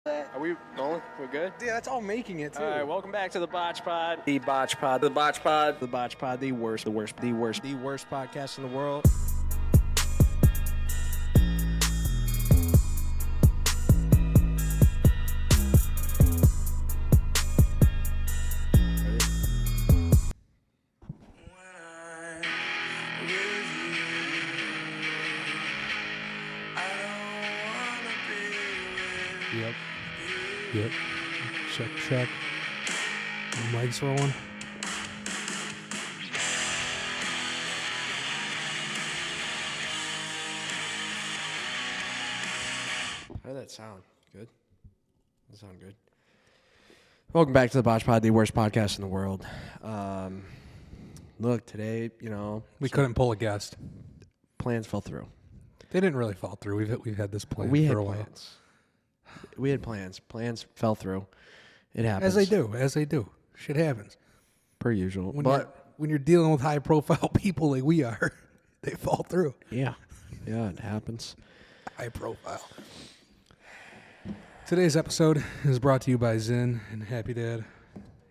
Are we rolling? We're good? Yeah, that's all making it, too. All right, welcome back to the BotchPod. The BotchPod. The BotchPod. The BotchPod. The worst podcast in the world. Yep. Check. The mic's rolling. How did that sound? Good? That sound good? Welcome back to the BotchPod, the worst podcast in the world. Look, today, We couldn't pull a guest. plans fell through. They didn't really fall through. We've had this plan We for had a while. plans. We had plans. Plans fell through. It happens. As they do. Shit happens. Per usual. When you're dealing with high-profile people like we are, they fall through. Yeah, it happens. High profile. Today's episode is brought to you by Zinn and Happy Dad.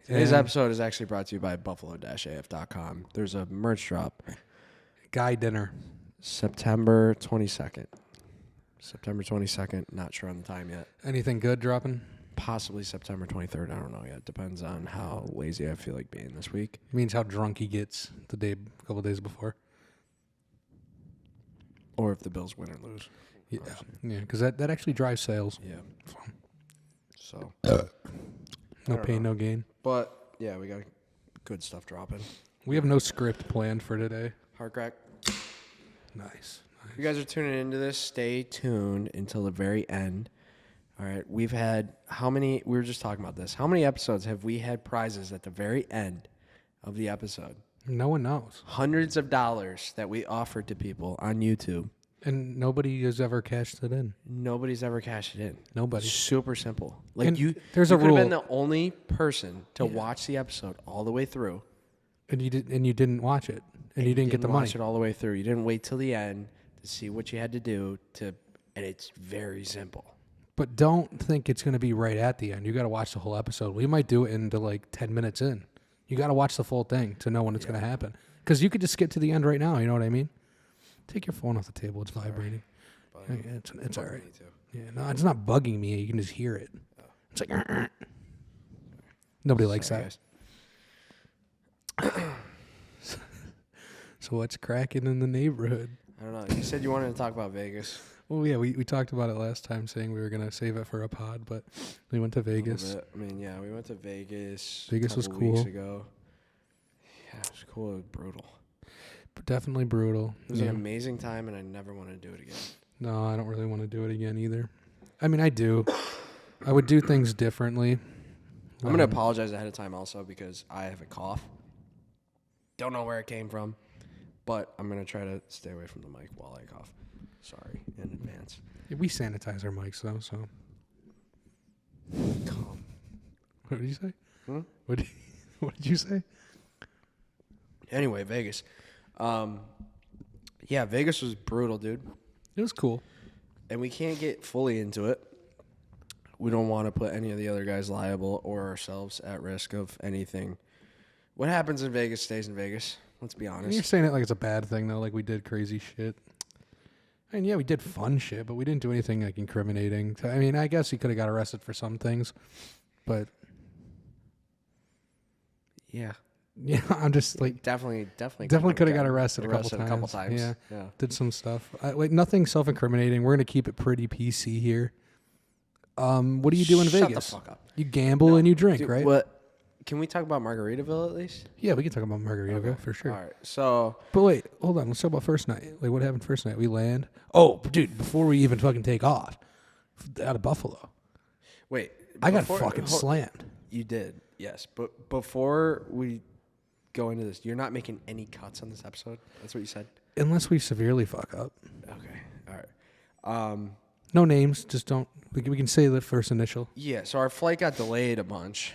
Today's And episode is actually brought to you by buffalo-af.com. There's a merch drop. Guy dinner. September 22nd. Not sure on the time yet. Anything good dropping? Possibly September 23rd. I don't know yet. Depends on how lazy I feel like being this week. Means how drunk he gets a couple days before. Or if the Bills win or lose. Yeah, because that actually drives sales. Yeah. So. No pain, no gain. But, yeah, we got good stuff dropping. We have no script planned for today. Hard crack. Nice. If you guys are tuning into this, stay tuned until the very end. All right, we've had we were just talking about this. How many episodes have we had prizes at the very end of the episode? No one knows. Hundreds of dollars that we offered to people on YouTube. And nobody has ever cashed it in. Nobody's ever cashed it in. Nobody. Super simple. Like And there's a could have rule. been the only person to watch the episode all the way through. And you didn't watch it. And you didn't get the money. Watch it all the way through. You didn't wait till the end to see what you had to do and it's very simple. But don't think it's going to be right at the end. You got to watch the whole episode. We might do it into like 10 minutes in. You got to watch the full thing to know when it's going to happen. Because you could just skip to the end right now. You know what I mean? Take your phone off the table. It's vibrating. It's all right. Yeah, no, it's not bugging me. You can just hear it. It's like, nobody likes that. So what's cracking in the neighborhood? I don't know. You said you wanted to talk about Vegas. Well, yeah, we talked about it last time, saying we were going to save it for a pod, but we went to Vegas. I mean, yeah, we went to Vegas. Vegas was cool. Weeks ago. Yeah, it was cool. It was brutal. But definitely brutal. It was an amazing time, and I never want to do it again. No, I don't really want to do it again either. I mean, I do. I would do things differently. I'm going to apologize ahead of time also because I have a cough. Don't know where it came from, but I'm going to try to stay away from the mic while I cough. Sorry in advance. Yeah, we sanitize our mics, though, so. What did you say? What did you say? Anyway, Vegas. Yeah, Vegas was brutal, dude. It was cool. And we can't get fully into it. We don't want to put any of the other guys liable or ourselves at risk of anything. What happens in Vegas stays in Vegas. Let's be honest. You're saying it like it's a bad thing, though, like we did crazy shit. And yeah, we did fun shit, but we didn't do anything like incriminating. I mean, I guess he could have got arrested for some things, but yeah, I'm just like definitely could have got arrested a couple times. Yeah, did some stuff. Like nothing self-incriminating. We're gonna keep it pretty PC here. What do you do in Vegas? Shut the fuck up. You gamble and you drink, Dude, right? What? Can we talk about Margaritaville at least? Yeah, we can talk about Margaritaville for sure. All right, so. But wait, hold on. Let's talk about first night. Like, what happened first night? We land. Oh, dude, before we even fucking take off out of Buffalo. Wait. I got fucking slammed. You did, yes. But before we go into this, you're not making any cuts on this episode? That's what you said? Unless we severely fuck up. Okay, all right. No names. Just don't. We can say the first initial. Yeah, so our flight got delayed a bunch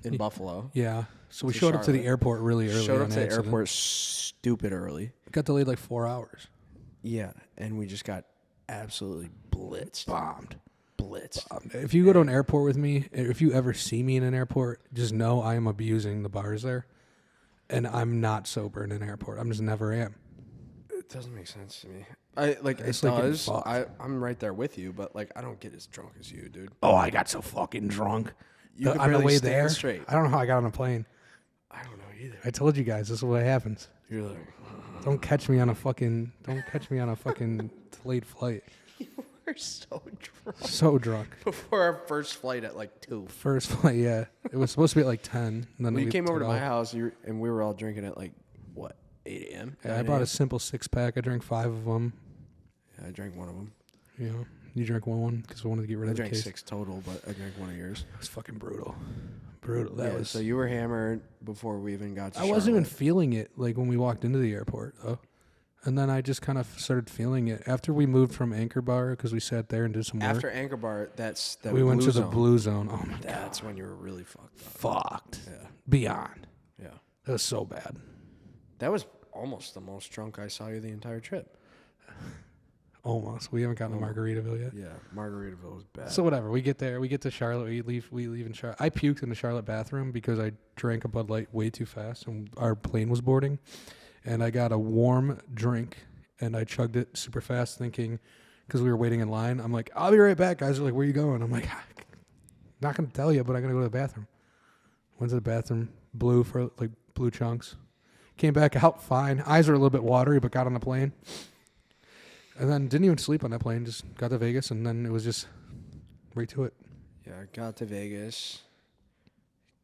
in Buffalo. Yeah. So we showed up to the airport really early. Showed up to the airport stupid early. It got delayed like 4 hours. Yeah, and we just got absolutely blitzed. Bombed. blitz. If you go to an airport with me, if you ever see me in an airport, just know I am abusing the bars there. And I'm not sober in an airport. I'm just never am. It doesn't make sense to me. It It's like getting does. fucked. I'm right there with you, but like I don't get as drunk as you, dude. Oh, I got so fucking drunk. You could on the barely way stand there, straight. I don't know how I got on a plane. I don't know either. I told you guys this is what happens. You're like, Don't catch me on a fucking delayed flight. we're so drunk. So drunk. Before our first flight at like 2. First flight, yeah. It was supposed to be at like 10. And then We we came over to took my off. house, and we were all drinking at like, what, 8 a.m.? Yeah, I 9 bought a a.m.? simple 6-pack. I drank 5 of them. Yeah, I drank one of them. You know, you drank one because I wanted to get rid I of the drank case. 6 total, but I drank one of yours. It was fucking brutal. Brutal. That was. So you were hammered before we even got to I wasn't even Charlotte. feeling it like when we walked into the airport though. And then I just kind of started feeling it after we moved from Anchor Bar because we sat there and did some work. After Anchor Bar, that's the we went blue to the zone. Blue Zone. Oh my god. That's when you were really fucked up. Fucked. Yeah. Beyond. Yeah. That was so bad. That was almost the most drunk I saw you the entire trip. Almost. We haven't gotten to Margaritaville yet. Yeah, Margaritaville was bad. So whatever. We get there. We get to Charlotte. We leave in Charlotte. I puked in the Charlotte bathroom because I drank a Bud Light way too fast and our plane was boarding. And I got a warm drink and I chugged it super fast thinking, because we were waiting in line, I'm like, I'll be right back. Guys are like, where you going? I'm like, not going to tell you, but I'm going to go to the bathroom. Went to the bathroom, blew for like blue chunks. Came back out fine. Eyes were a little bit watery, but got on the plane. And then didn't even sleep on that plane. Just got to Vegas, and then it was just right to it. Yeah, I got to Vegas,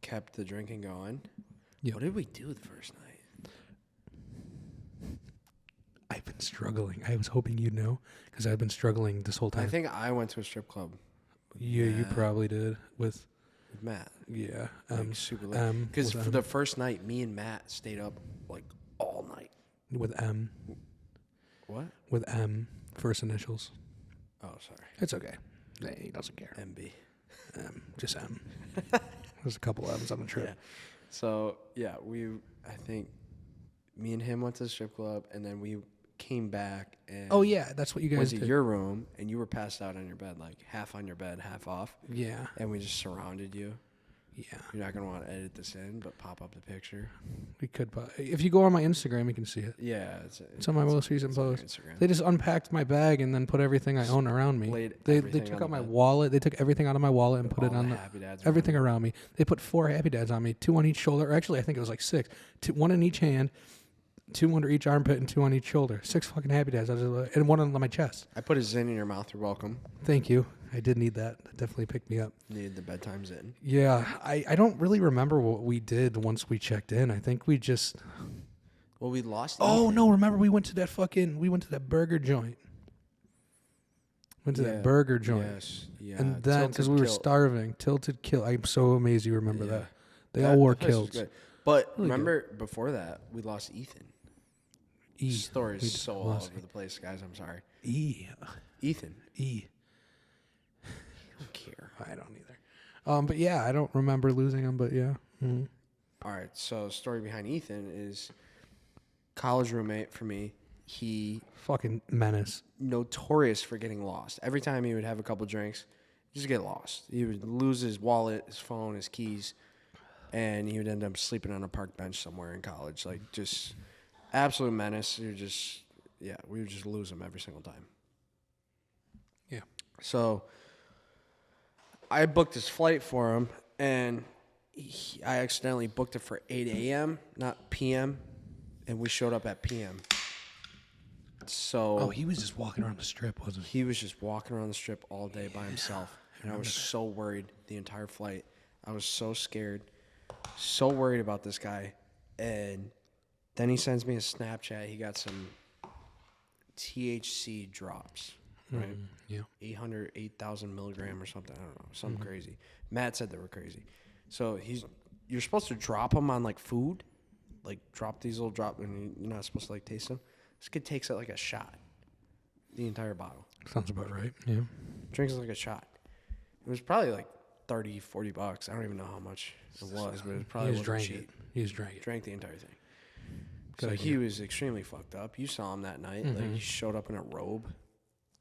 kept the drinking going. Yep. What did we do the first night? I've been struggling. I was hoping you'd know because I've been struggling this whole time. I think I went to a strip club Yeah, you probably did with Matt. yeah. Like super late. Because for the first night, me and Matt stayed up like all night. with M. What? With M, first initials. Oh, sorry. It's okay. He doesn't care. MB. Just M. There's a couple M's on the trip. Yeah. So, yeah, I think me and him went to the strip club, and then we came back and Oh yeah, that's what you guys went to did. your room, and you were passed out on your bed, like half on your bed, half off, Yeah, and we just surrounded you. yeah. You're not going to want to edit this in, but pop up the picture. We could, but if you go on my Instagram, you can see it. Yeah. It's on my most recent it's on post. Instagram. They just unpacked my bag and then put everything I own around me. Laid They everything took on out the my bed. wallet. They took everything out of my wallet and put it All on the the, Happy Dads everything around me. They put 4 Happy Dads on me, 2 on each shoulder. Or actually, I think it was like 6. 1 in each hand, 2 under each armpit, and 2 on each shoulder. 6 fucking Happy Dads. And 1 on my chest. I put a Zin in your mouth. You're welcome. Thank you. I did need that. That definitely picked me up. Needed the bedtime Zin. Yeah, I don't really remember what we did once we checked in. I think we just... Well, we lost. Oh, Ethan. no, remember we went to that burger joint. Went to Yeah. that burger joint. Yes. Yeah. And then, because we were starving, Tilted Kill. I'm so amazed you remember Yeah. that. They all wore that place was kilts. good. But Really remember, before that, we lost Ethan. E. Story We is so all lost over the place, guys. I'm sorry. E. Ethan. E. I don't care. I don't either. But yeah, I don't remember losing him, but yeah. Mhm. All right. So, story behind Ethan is college roommate for me. He Fucking menace. notorious for getting lost. Every time he would have a couple drinks, just get lost. He would lose his wallet, his phone, his keys, and he would end up sleeping on a park bench somewhere in college. Like, just absolute menace. We would just lose him every single time. Yeah. So I booked his flight for him, and I accidentally booked it for 8 a.m., not p.m., and we showed up at p.m. So Oh, he was just walking around the strip, wasn't he? he was just walking around the strip all day by himself, and I was so worried the entire flight. I was so scared, so worried about this guy, and then he sends me a Snapchat. He got some THC drops, right? Yeah. 8,000 milligram or something. I don't know, something crazy. Matt said they were crazy. So you're supposed to drop them on like food, like drop these little drops, and you're not supposed to like taste them. This kid takes it like a shot, the entire bottle. Sounds about right. Yeah. Drinks it like a shot. It was probably like $30, $40. I don't even know how much it was, but it probably He just wasn't drank cheap. it. He just drank it. Drank the entire thing. Good So idea. he was extremely fucked up. You saw him that night. Like he showed up in a robe.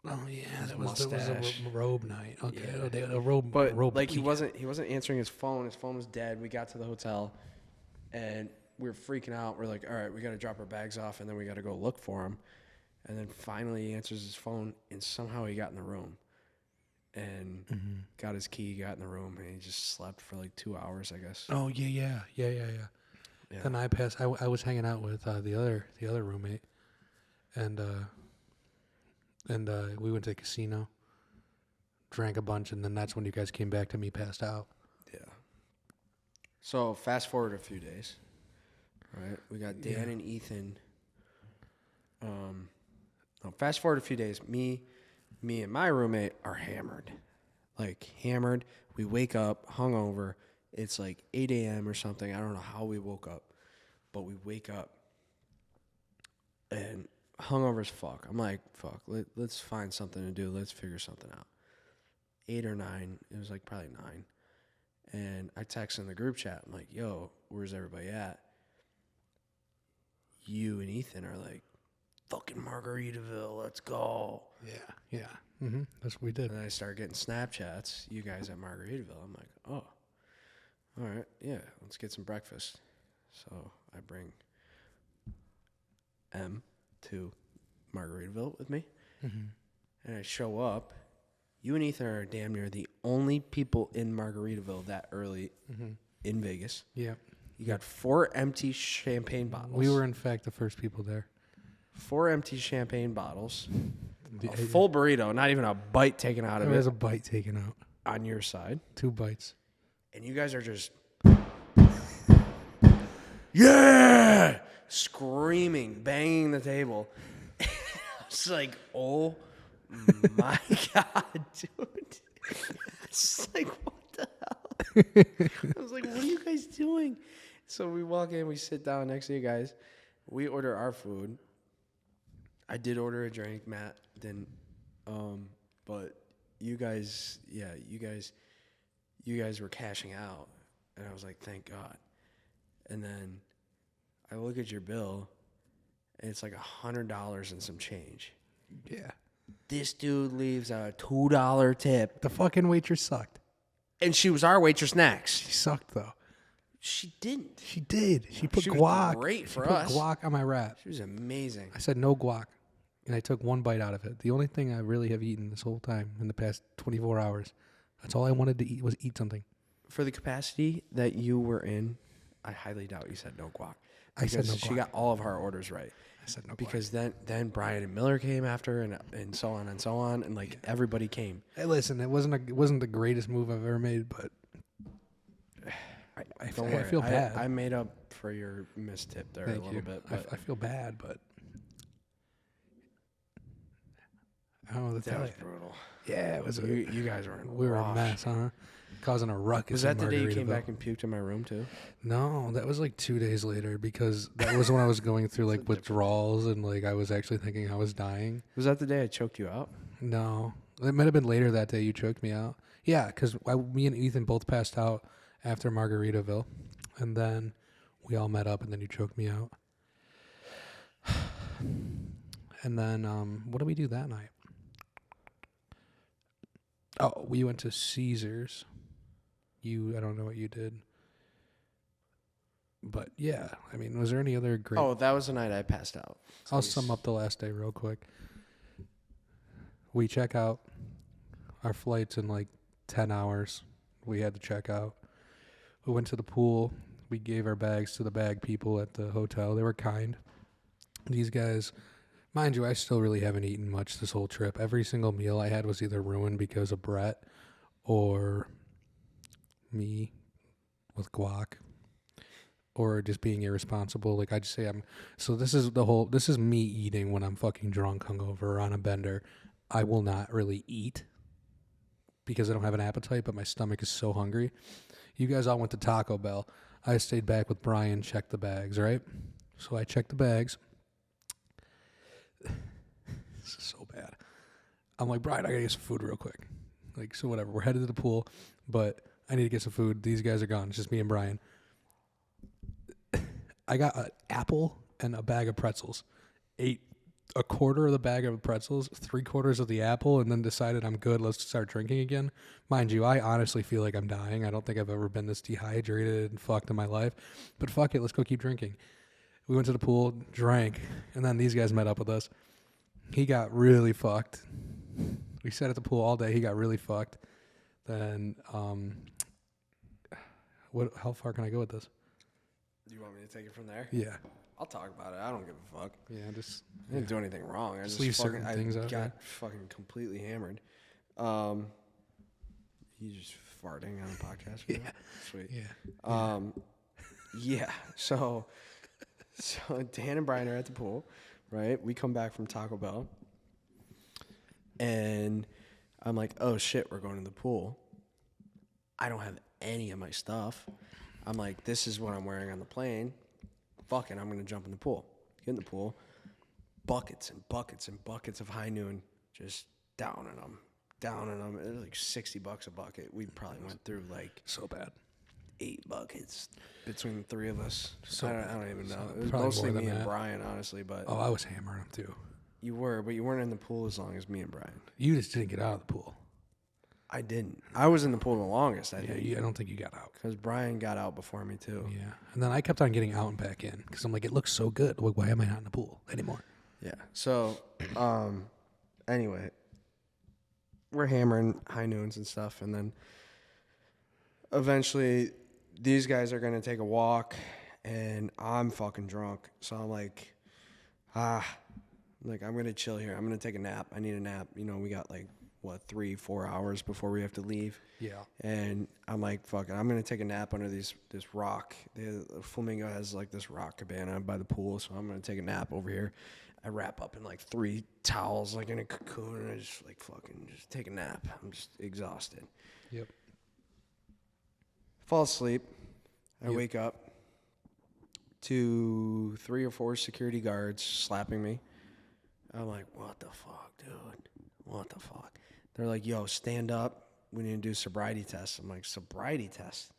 Oh yeah, His that was a mustache. robe night. Okay, Yeah. a robe. But robe. like he wasn't answering his phone. His phone was dead. We got to the hotel, and we were freaking out. We're like, all right, we got to drop our bags off, and then we got to go look for him. And then finally he answers his phone, and somehow he got in the room, and got his key, got in the room, and he just slept for like 2 hours, I guess. Oh yeah. Yeah. Then I was hanging out with the other roommate, and we went to the casino, drank a bunch, and then that's when you guys came back to me passed out. Yeah. So fast forward a few days, right? We got Dan and Ethan. Fast forward a few days. Me and my roommate are hammered, like hammered. We wake up hungover. It's like 8 a.m. or something. I don't know how we woke up, but we wake up and hungover as fuck. I'm like, fuck. Let's find something to do. Let's figure something out. 8 or 9. It was like probably 9. And I text in the group chat. I'm like, yo, where's everybody at? You and Ethan are like, fucking Margaritaville, let's go. Yeah. That's what we did. And I started getting Snapchats, you guys at Margaritaville. I'm like, oh, all right, yeah, let's get some breakfast. So I bring M to Margaritaville with me. And I show up. You and Ethan are damn near the only people in Margaritaville that early in Vegas. Yeah. You got 4 empty champagne bottles. We were, in fact, the first people there. 4 empty champagne bottles. A full burrito, not even a bite taken out of it. There was a bite taken out. On your side. 2 bites. And you guys are just, yeah, screaming, banging the table. I was like, oh my God, dude. It's like, what the hell? I was like, what are you guys doing? So we walk in, we sit down next to you guys. We order our food. I did order a drink, Matt didn't. But you guys were cashing out. And I was like, thank God. And then I look at your bill, and it's like $100 and some change. Yeah. This dude leaves a $2 tip. The fucking waitress sucked. And she was our waitress next. She sucked, though. She didn't. She did. She put She was guac. great for she us. put guac on my wrap. She was amazing. I said no guac, and I took 1 bite out of it. The only thing I really have eaten this whole time in the past 24 hours. That's all I wanted to eat was eat something. For the capacity that you were in, I highly doubt you said no guac. I said no She guac. got all of our orders right. I said no guac. Because then Brian and Miller came after, and so on and so on, and like everybody came. Hey, listen, it wasn't the greatest move I've ever made, but I feel bad. I made up for your mistip there Thank a little you. bit. But I feel bad, but I don't know what to that tell was you. brutal. Yeah, it was. You guys were in We were a rough. mess, huh? Causing a ruckus. Was that in the day you came Margaritaville. back and puked in my room too? No, that was like 2 days later because that was when I was going through like withdrawals and like I was actually thinking I was dying. Was that the day I choked you out? No, it might have been later that day you choked me out. Yeah, because me and Ethan both passed out after Margaritaville, and then we all met up, and then you choked me out. And then what did we do that night? Oh, we went to Caesars. I don't know what you did. But yeah, I mean, was there any other great... Oh, that was the night I passed out. I'll sum up the last day real quick. We check out. Our flight's in like 10 hours. We had to check out. We went to the pool. We gave our bags to the bag people at the hotel. They were kind. These guys, mind you, I still really haven't eaten much this whole trip. Every single meal I had was either ruined because of Brett or me with guac or just being irresponsible. Like I just say this is me eating when I'm fucking drunk, hungover, or on a bender. I will not really eat because I don't have an appetite, but my stomach is so hungry. You guys all went to Taco Bell. I stayed back with Brian, checked the bags, right? So I checked the bags. This is so bad. I'm like, Brian, I gotta get some food real quick. Like, so whatever. We're headed to the pool, but I need to get some food. These guys are gone. It's just me and Brian. I got an apple and a bag of pretzels. Ate a quarter of the bag of pretzels, 3/4 of the apple, and then decided I'm good. Let's start drinking again. Mind you, I honestly feel like I'm dying. I don't think I've ever been this dehydrated and fucked in my life. But fuck it, let's go keep drinking. We went to the pool, drank, and then these guys met up with us. He got really fucked. We sat at the pool all day. He got really fucked. Then, how far can I go with this? Do you want me to take it from there? Yeah. I'll talk about it. I don't give a fuck. Yeah, I didn't do anything wrong. I just leave fucking, certain things out. got fucking completely hammered. You just farting on the podcast? Yeah. Sweet. Yeah. Yeah. So Dan and Brian are at the pool, right? We come back from Taco Bell, and I'm like, oh shit, we're going to the pool. I don't have any of my stuff. I'm like, this is what I'm wearing on the plane. Fuck it, I'm going to jump in the pool. Get in the pool. Buckets and buckets and buckets of High Noon. Just downing them. It was like $60 a bucket. We probably went through like So bad. 8 buckets between the 3 of us. So I don't even know. It was probably mostly more me than and that. Brian, honestly. But Oh, I was hammering them too. you were, but you weren't in the pool as long as me and Brian. You just didn't get out of the pool. I didn't. I was in the pool the longest, I think. Yeah, I don't think you got out. Because Brian got out before me, too. Yeah. And then I kept on getting out and back in because I'm like, it looks so good. Like, why am I not in the pool anymore? Yeah. So, anyway, we're hammering High Noons and stuff. And then eventually these guys are going to take a walk and I'm fucking drunk. So I'm like, I'm going to chill here. I'm going to take a nap. I need a nap. You know, we got like, 3-4 hours before we have to leave. Yeah. And I'm like, fuck it, I'm gonna take a nap under this rock. The Flamingo has like this rock cabana by the pool, so I'm gonna take a nap over here. I wrap up in like 3 towels, like in a cocoon, and I just like fucking just take a nap. I'm just exhausted. Yep. Fall asleep. I Yep. wake up to 3 or 4 security guards slapping me. I'm like, what the fuck, dude? What the fuck? They're like, yo, stand up. We need to do sobriety tests. I'm like, sobriety test?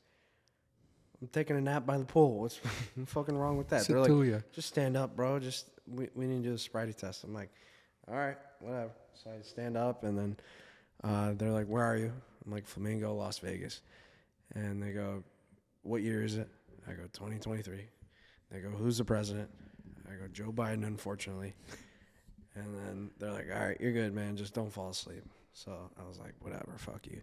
I'm taking a nap by the pool. What's fucking wrong with that? Sit They're to like, ya. just stand up, bro. We need to do a sobriety test. I'm like, all right, whatever. So I stand up, and then they're like, where are you? I'm like, Flamingo, Las Vegas. And they go, what year is it? I go, 2023. They go, who's the president? I go, Joe Biden, unfortunately. And then they're like, all right, you're good, man. Just don't fall asleep. So I was like, whatever, fuck you.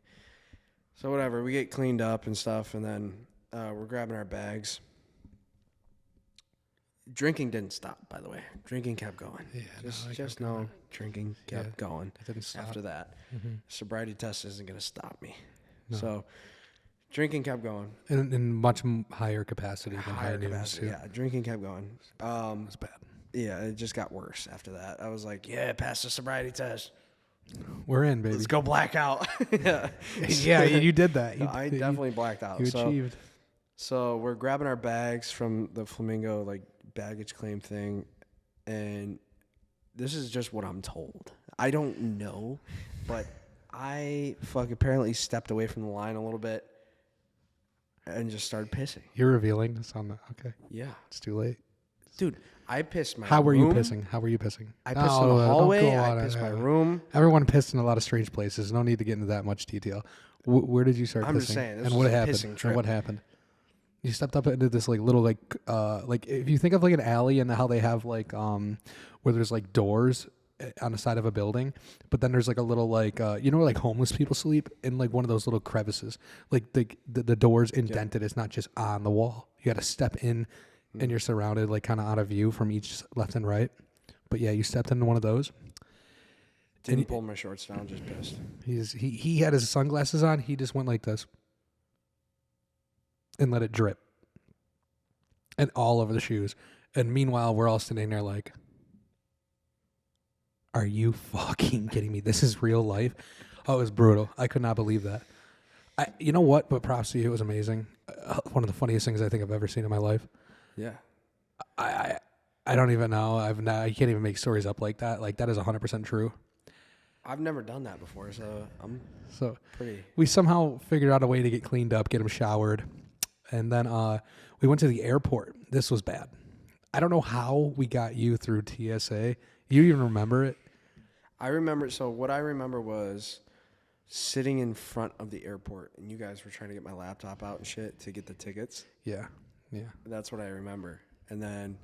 So whatever, we get cleaned up and stuff, and then we're grabbing our bags. Drinking didn't stop, by the way. Drinking kept going. Yeah, Just know drinking kept going. It didn't stop. After that. Mm-hmm. Sobriety test isn't going to stop me. No. So drinking kept going. In much higher capacity than High Noons. capacity, yeah. Drinking kept going. It was bad. Yeah, it just got worse after that. I was like, yeah, pass the sobriety test. We're in, baby. Let's go black out. Yeah. Yeah, you did that. I definitely blacked out. You achieved. So we're grabbing our bags from the Flamingo like baggage claim thing, and this is just what I'm told. I don't know, but I apparently stepped away from the line a little bit and just started pissing. You're revealing this on the okay. Yeah, It's too late. dude, I pissed my. How were you room. pissing? How were you pissing? I pissed in Oh, the don't hallway. go I on pissed it. my room. Everyone pissed in a lot of strange places. No need to get into that much detail. Where did you start I'm pissing? just saying, this and was what a happened? pissing And trip. what happened? You stepped up into this like little like if you think of like an alley and how they have like where there's like doors on the side of a building, but then there's like a little like you know where like homeless people sleep in like one of those little crevices. Like the door's indented. It's not just on the wall. You got to step in, and you're surrounded like kind of out of view from each left and right. But yeah, you stepped into one of those. Didn't pull my shorts down. Just pissed. He had his sunglasses on. He just went like this and let it drip, and all over the shoes. And meanwhile, we're all sitting there like, "Are you fucking kidding me? This is real life." Oh, it was brutal. I could not believe that. You know what? But props to you. It was amazing. One of the funniest things I think I've ever seen in my life. Yeah. I don't even know. I can't even make stories up like that. Like that is 100% true. I've never done that before, so I'm So pretty. we somehow figured out a way to get cleaned up, get him showered, and then we went to the airport. This was bad. I don't know how we got you through TSA You even remember it? I remember. So what I remember was sitting in front of the airport, and you guys were trying to get my laptop out and shit to get the tickets. Yeah. Yeah. That's what I remember. And then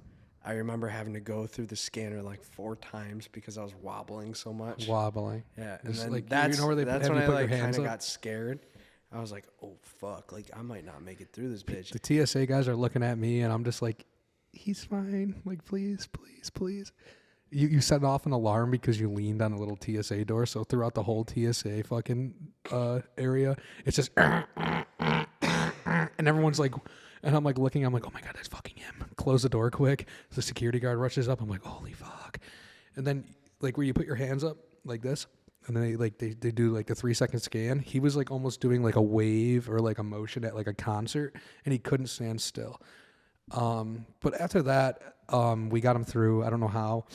I remember having to go through the scanner like 4 times because I was wobbling so much. Wobbling. Yeah, and Just then like, that's, you know where they that's have when you I put your like hands kind of up? got scared. I was like, oh fuck, like I might not make it through this bitch. The TSA guys are looking at me, and I'm just like, he's fine. Like, please, please, please. You set off an alarm because you leaned on a little TSA door. So throughout the whole TSA fucking area, it's just and everyone's like, and I'm like looking. I'm like, oh my god, that's fucking him. Close the door quick. The security guard rushes up. I'm like, holy fuck. And then like where you put your hands up like this, and then they do like the 3-second scan. He was like almost doing like a wave or like a motion at like a concert, and he couldn't stand still. But after that, we got him through. I don't know how.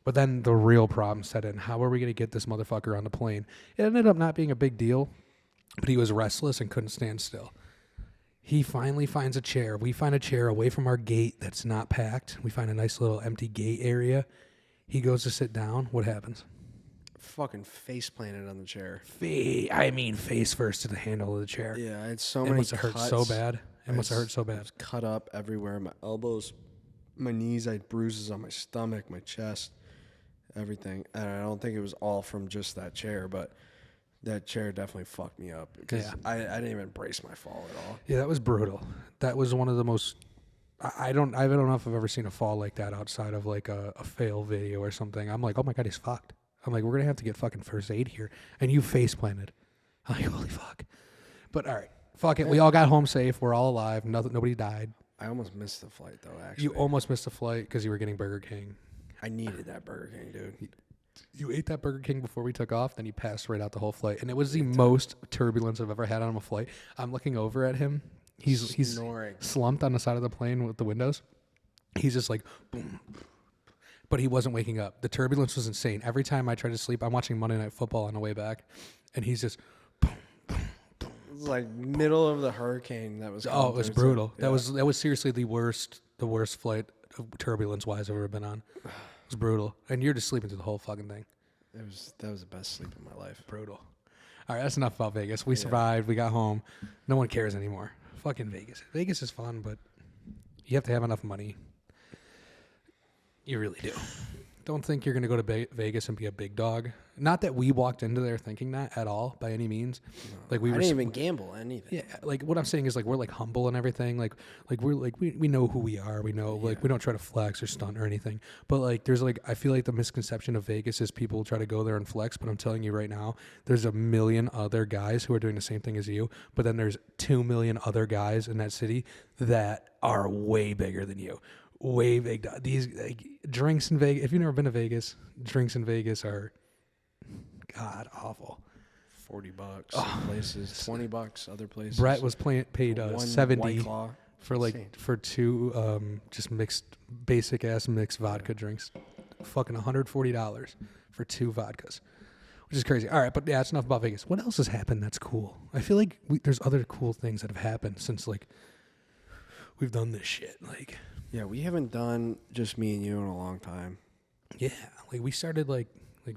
But then the real problem set in. How are we going to get this motherfucker on the plane? It ended up not being a big deal, but he was restless and couldn't stand still. He finally finds a chair. We find a chair away from our gate that's not packed. We find a nice little empty gate area. He goes to sit down. What happens? Fucking face planted on the chair. Face first to the handle of the chair. Yeah, I had so It many must have hurt cuts. so bad. It must have hurt so I bad. was cut up everywhere. My elbows, my knees. I had bruises on my stomach, my chest, everything. And I don't think it was all from just that chair, but that chair definitely fucked me up because Yeah. I didn't even brace my fall at all. Yeah, that was brutal. That was one of the most. I don't know if I've ever seen a fall like that outside of like a fail video or something. I'm like, oh my god, he's fucked. I'm like, we're gonna have to get fucking first aid here, and you face planted. I'm like, holy fuck. But all right, fuck it. We all got home safe. We're all alive. Nobody died. I almost missed the flight though. Actually, You almost missed the flight because you were getting Burger King. I needed that Burger King, dude. You ate that Burger King before we took off, then you passed right out the whole flight, and it was the most turbulence I've ever had on a flight. I'm looking over at him. He's Snoring. slumped on the side of the plane with the windows. He's just like, boom. But he wasn't waking up. The turbulence was insane. Every time I tried to sleep, I'm watching Monday Night Football on the way back, and he's just, boom, boom, boom. It was like middle of the hurricane that was. Oh, it was brutal. Yeah. That was seriously the worst flight of turbulence wise I've ever been on. It was brutal, and you're just sleeping through the whole fucking thing. That was the best sleep of my life. Brutal. All right, that's enough about Vegas. We survived. We got home. No one cares anymore. Fucking Vegas. Vegas is fun, but you have to have enough money. You really do. Don't think you're going to go to Vegas and be a big dog. Not that we walked into there thinking that at all, by any means. No, Like we I were. didn't even gamble anything. Yeah, like what I'm saying is like we're like humble and everything. Like we're like we know who we are. We know like we don't try to flex or stunt or anything. But like there's like I feel like the misconception of Vegas is people try to go there and flex. But I'm telling you right now, there's a million other guys who are doing the same thing as you. But then there's 2 million other guys in that city that are way bigger than you. Way big. These like, drinks in Vegas. If you've never been to Vegas, drinks in Vegas are god awful. $40 some places, $20 other places. Brett was paid One 70 White Claw. for like Insane. for 2 just mixed basic ass mixed vodka drinks. Fucking $140 for 2 vodkas, which is crazy. All right, but yeah, it's enough about Vegas. What else has happened that's cool? I feel like there's other cool things that have happened since like we've done this shit. Like Yeah, we haven't done just me and you in a long time. yeah, like we started like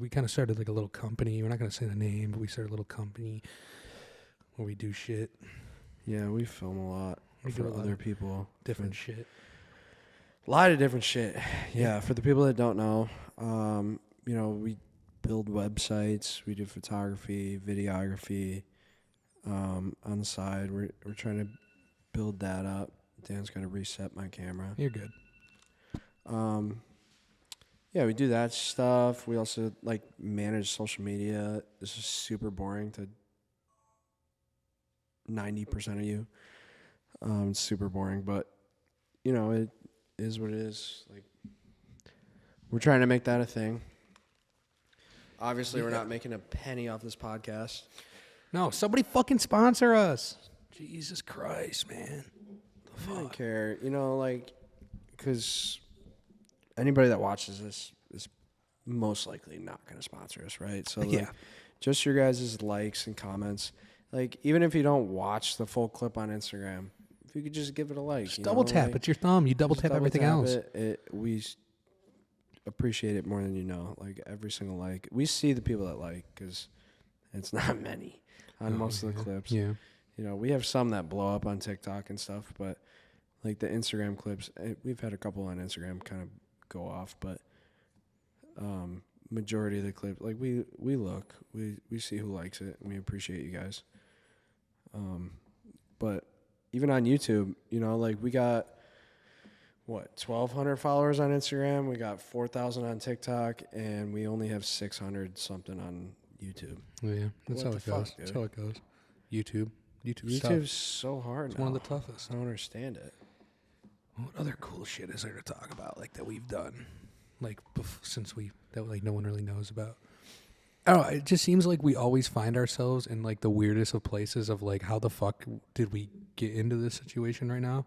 we kind of started like a little company. We're not gonna say the name, but we started a little company where we do shit. Yeah, we film a lot We for do a lot other of people. Different shit. A lot of different shit. Yeah, for the people that don't know, we build websites. We do photography, videography. On the side, we're trying to build that up. Dan's gonna reset my camera. You're good. Yeah, we do that stuff. We also like manage social media. This is super boring to 90% of you. It's super boring, but it is what it is. Like we're trying to make that a thing. Obviously, we're not making a penny off this podcast. No, somebody fucking sponsor us. Jesus Christ, man. I don't care, because anybody that watches this is most likely not going to sponsor us, right? So, just your guys' likes and comments. Like, even if you don't watch the full clip on Instagram, if you could just give it a like. Just double tap. It's your thumb. You double tap everything else. appreciate it more than you know. Like every single like, we see the people that like because it's not many on most of the clips. Yeah. You know, we have some that blow up on TikTok and stuff, but like the Instagram clips, we've had a couple on Instagram kind of go off, but majority of the clips, like we look, we see who likes it, and we appreciate you guys. But even on YouTube, you know, like we got 1,200 followers on Instagram, we got 4,000 on TikTok, and we only have 600 something on YouTube. Yeah, that's What how it the goes. fuck, That's dude? how it goes. YouTube's YouTube's so hard. It's now. one of the toughest. I don't understand it. What other cool shit is there to talk about, like, that we've done, like, since that like no one really knows about? I don't know. It just seems like we always find ourselves in like the weirdest of places of like, how the fuck did we get into this situation right now?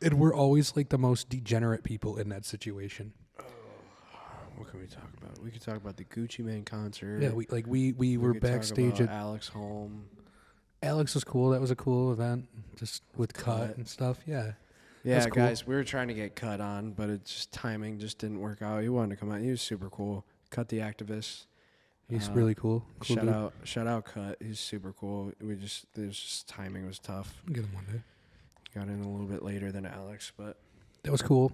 And we're always like the most degenerate people in that situation. What can we talk about? We could talk about the Gucci Mane concert. Yeah, we were could talk backstage about at Alex Home. Alex was cool. That was a cool event, just with Cut. Cut and stuff. Yeah. Yeah, That's cool. guys, we were trying to get Cut on, but it just timing just didn't work out. He wanted to come out. He was super cool. Cut the activist. He's really cool. Shout out Cut. He's super cool. There's just timing was tough. Get him one day. Got in a little bit later than Alex, but That was cool.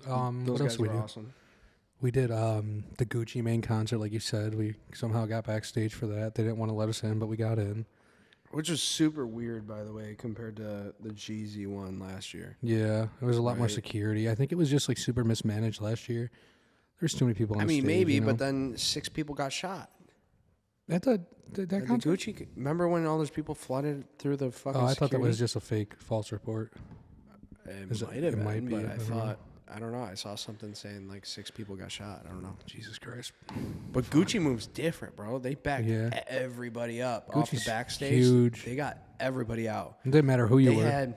those What guys else we were do? awesome. We did the Gucci Mane concert, like you said. We somehow got backstage for that. They didn't want to let us in, but we got in. Which was super weird, by the way, compared to the Jeezy one last year. Yeah, there was a lot more Right. security. I think it was just like super mismanaged last year. There's too many people on I mean, stage, maybe, you know? but then 6 people got shot. At that At the concert? Gucci, remember when all those people flooded through the fucking Oh, I thought that was security? just a fake false report. It Is it- might have it been, might be, but I I don't know. thought, I don't know, I saw something saying like 6 people got shot. I don't know. Jesus Christ. But Gucci moves different, bro. They backed Yeah. everybody up off the Gucci's backstage. huge. They got everybody out. It didn't matter who you were.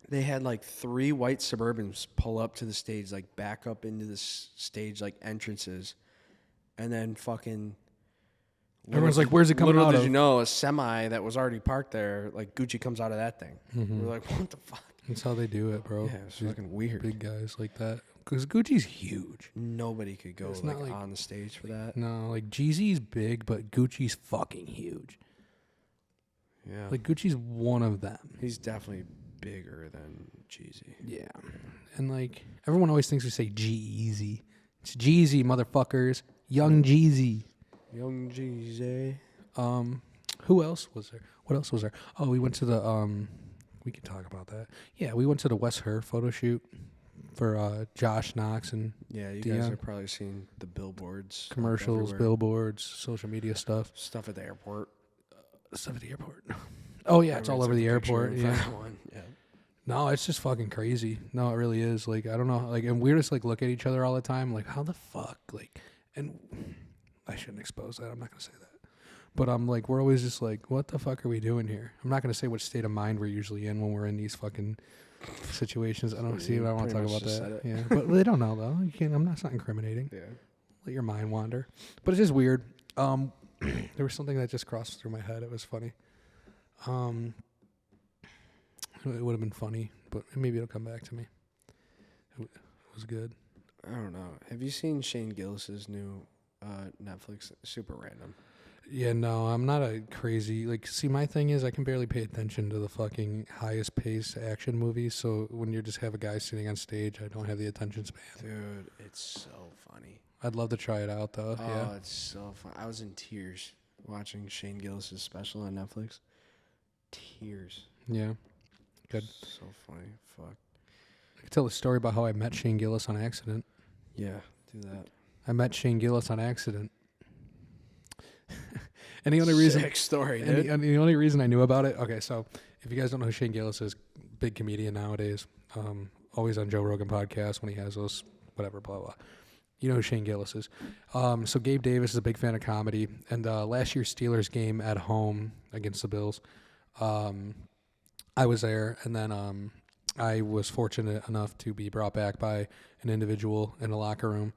They had like 3 white Suburbans pull up to the stage, like back up into the stage, like entrances, and then fucking. Everyone's like, "Where's it coming little out did of?" you know, a semi that was already parked there, like Gucci comes out of that thing. Mm-hmm. We're like, what the fuck? That's how they do it, bro. Yeah, it's These fucking weird. big guys like that. Because Gucci's huge. Nobody could go It's not like like- on the stage for that. No, like Jeezy's big, but Gucci's fucking huge. Yeah, Like Gucci's one of them. he's definitely bigger than Jeezy. Yeah. And like everyone always thinks we say G-Eazy. It's Jeezy, motherfuckers. Young Jeezy. Young Jeezy. Who else was there? What else was there? Oh, we went to the we could talk about that. Yeah, we went to the West Her photo shoot for Josh Knox and Yeah, you guys Dion. have probably seen the billboards, commercials, everywhere. billboards, social media stuff. Stuff at the airport. Stuff at the airport. Oh yeah, it's all over the airport. Yeah. Yeah. Yeah. No, it's just fucking crazy. No, it really is. Like I don't know. Like and we just like look at each other all the time. Like how the fuck? Like and I shouldn't expose that. I'm not gonna say that. But I'm like we're always just like, what the fuck are we doing here? I'm not gonna say what state of mind we're usually in when we're in these fucking situations. I don't see. I want to Pretty talk much about just that. said it. Yeah, but they don't know though. You can't. I'm not. It's not incriminating. Yeah. Let your mind wander. But it's just weird. There was something that just crossed through my head. It was funny. It would have been funny, but maybe it'll come back to me. It was good. I don't know. Have you seen Shane Gillis's new Netflix? Super random. Yeah, no, I'm not a crazy see. My thing is I can barely pay attention to the fucking highest paced action movies. So when you just have a guy sitting on stage, I don't have the attention span. Dude, it's so funny. I'd love to try it out though. Oh, Yeah. it's so fun. I was in tears watching Shane Gillis's special on Netflix. Tears. Yeah. Good. So funny. Fuck. I could tell the story about how I met Shane Gillis on accident. Yeah, do that. I met Shane Gillis on accident. And the only reason Sick story, And dude. the only reason I knew about it, okay, so if you guys don't know who Shane Gillis is, big comedian nowadays, always on Joe Rogan podcast when he has those, whatever, blah, blah. You know who Shane Gillis is. So Gabe Davis is a big fan of comedy, and last year's Steelers game at home against the Bills, I was there, and then I was fortunate enough to be brought back by an individual in the locker room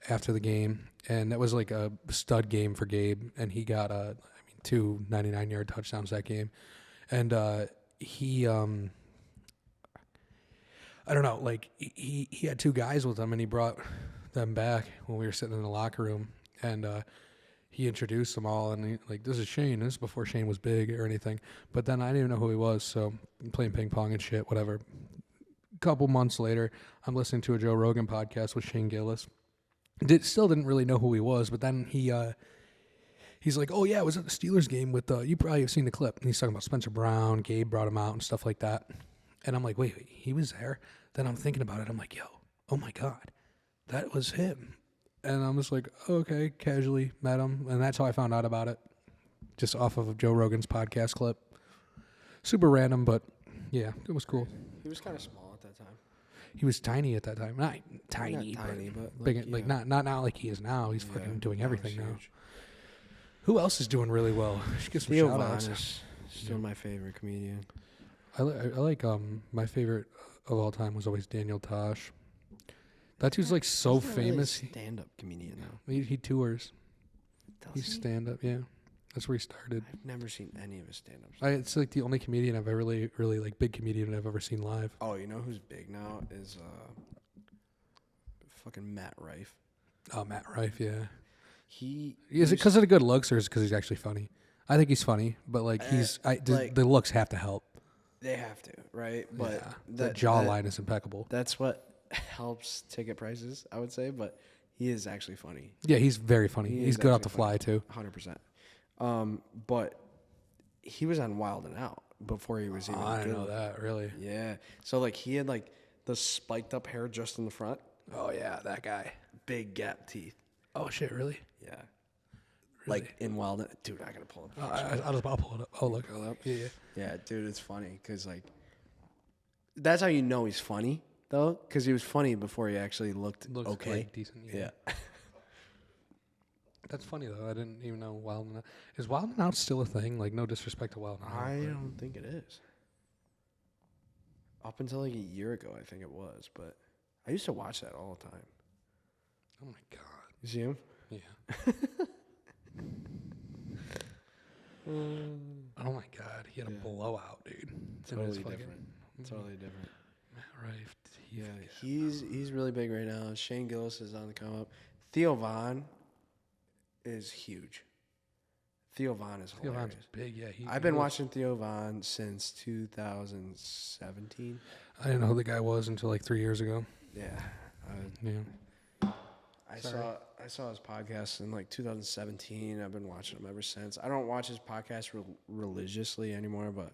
after the game, and that was like a stud game for Gabe, and he got 2 99-yard touchdowns that game, and he I don't know, like he had 2 guys with him, and he brought them back when we were sitting in the locker room, and he introduced them all, and this is Shane. This is before Shane was big or anything. But then I didn't even know who he was, so I'm playing ping pong and shit, whatever. A couple months later, I'm listening to a Joe Rogan podcast with Shane Gillis. Still didn't really know who he was, but then he's like, oh, yeah, I was at the Steelers game with, you probably have seen the clip. And he's talking about Spencer Brown, Gabe brought him out and stuff like that. And I'm like, wait, he was there? Then I'm thinking about it. I'm like, yo, oh, my God, that was him. And I'm just like, okay, casually met him. And that's how I found out about it, just off of Joe Rogan's podcast clip. Super random, but, yeah, it was cool. He was kind of small at that time. He was tiny at that time. Not tiny, but big, like not like he is now. He's fucking doing everything now. Who else is doing really well? Should get some Theo shout Von outs. is still my favorite comedian. I like my favorite of all time was always Daniel Tosh. That dude's like so He's not really a famous. stand-up comedian though. He tours. He's Does he? stand up. Yeah, that's where he started. I've never seen any of his stand-ups. It's like the only comedian I've ever really like big comedian I've ever seen live. Oh, you know who's big now is fucking Matt Rife. Oh, Matt Rife. Yeah. Is it because of the good looks or is it because he's actually funny? I think he's funny, but like the looks have to help. They have to, right? But yeah, the jawline is impeccable. That's what helps ticket prices, I would say. But he is actually funny. Yeah, he's very funny. He's good off the fly too. 100%. But he was on Wild 'N Out before he was even. I didn't good. know that, really. Yeah. So like he had like the spiked up hair just in the front. Oh yeah, that guy. Big gap teeth. Oh shit, really? Yeah. Really? Like in Wild 'N Out. Dude, I gotta pull up. I'll pull it up. Oh look. Pull it up. Yeah. Yeah, dude, it's funny because like that's how you know he's funny though, because he was funny before he actually looked okay. Like decent. Yeah. That's funny though. I didn't even know Wild 'N Out. Is Wild 'N Out still a thing? Like no disrespect to Wild 'N Out. I don't think it is. Up until like a year ago, I think it was, but I used to watch that all the time. Oh my god. You see him? Yeah. Oh my god, he had a blowout, dude. Totally different. Totally different. Matt Rife. Yeah, he's really big right now. Shane Gillis is on the come up. Theo Von is huge. Theo Von is hilarious. Theo Von's big, yeah. I've been watching Theo Von since 2017. I didn't know who the guy was until like 3 years ago. Yeah. Yeah. I saw his podcast in like 2017. I've been watching him ever since. I don't watch his podcast religiously anymore, but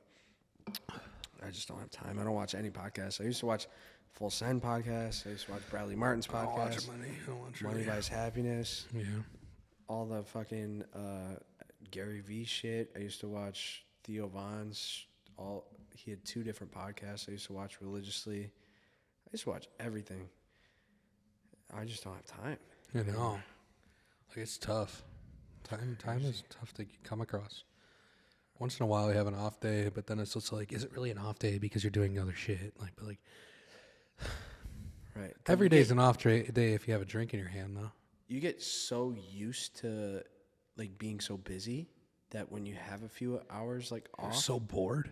I just don't have time. I don't watch any podcasts. I used to watch Full Send podcast. I used to watch Bradley Martin's podcast. Money Buys Happiness. Yeah. All the fucking Gary Vee shit. I used to watch Theo Von's. He had 2 different podcasts I used to watch religiously. I used to watch everything. I just don't have time. You know, like it's tough. Time is tough to come across. Once in a while, you have an off day, but then it's just like, is it really an off day because you're doing other shit? Right. Every day is an off day if you have a drink in your hand, though. You get so used to like being so busy that when you have a few hours like off, You're so bored.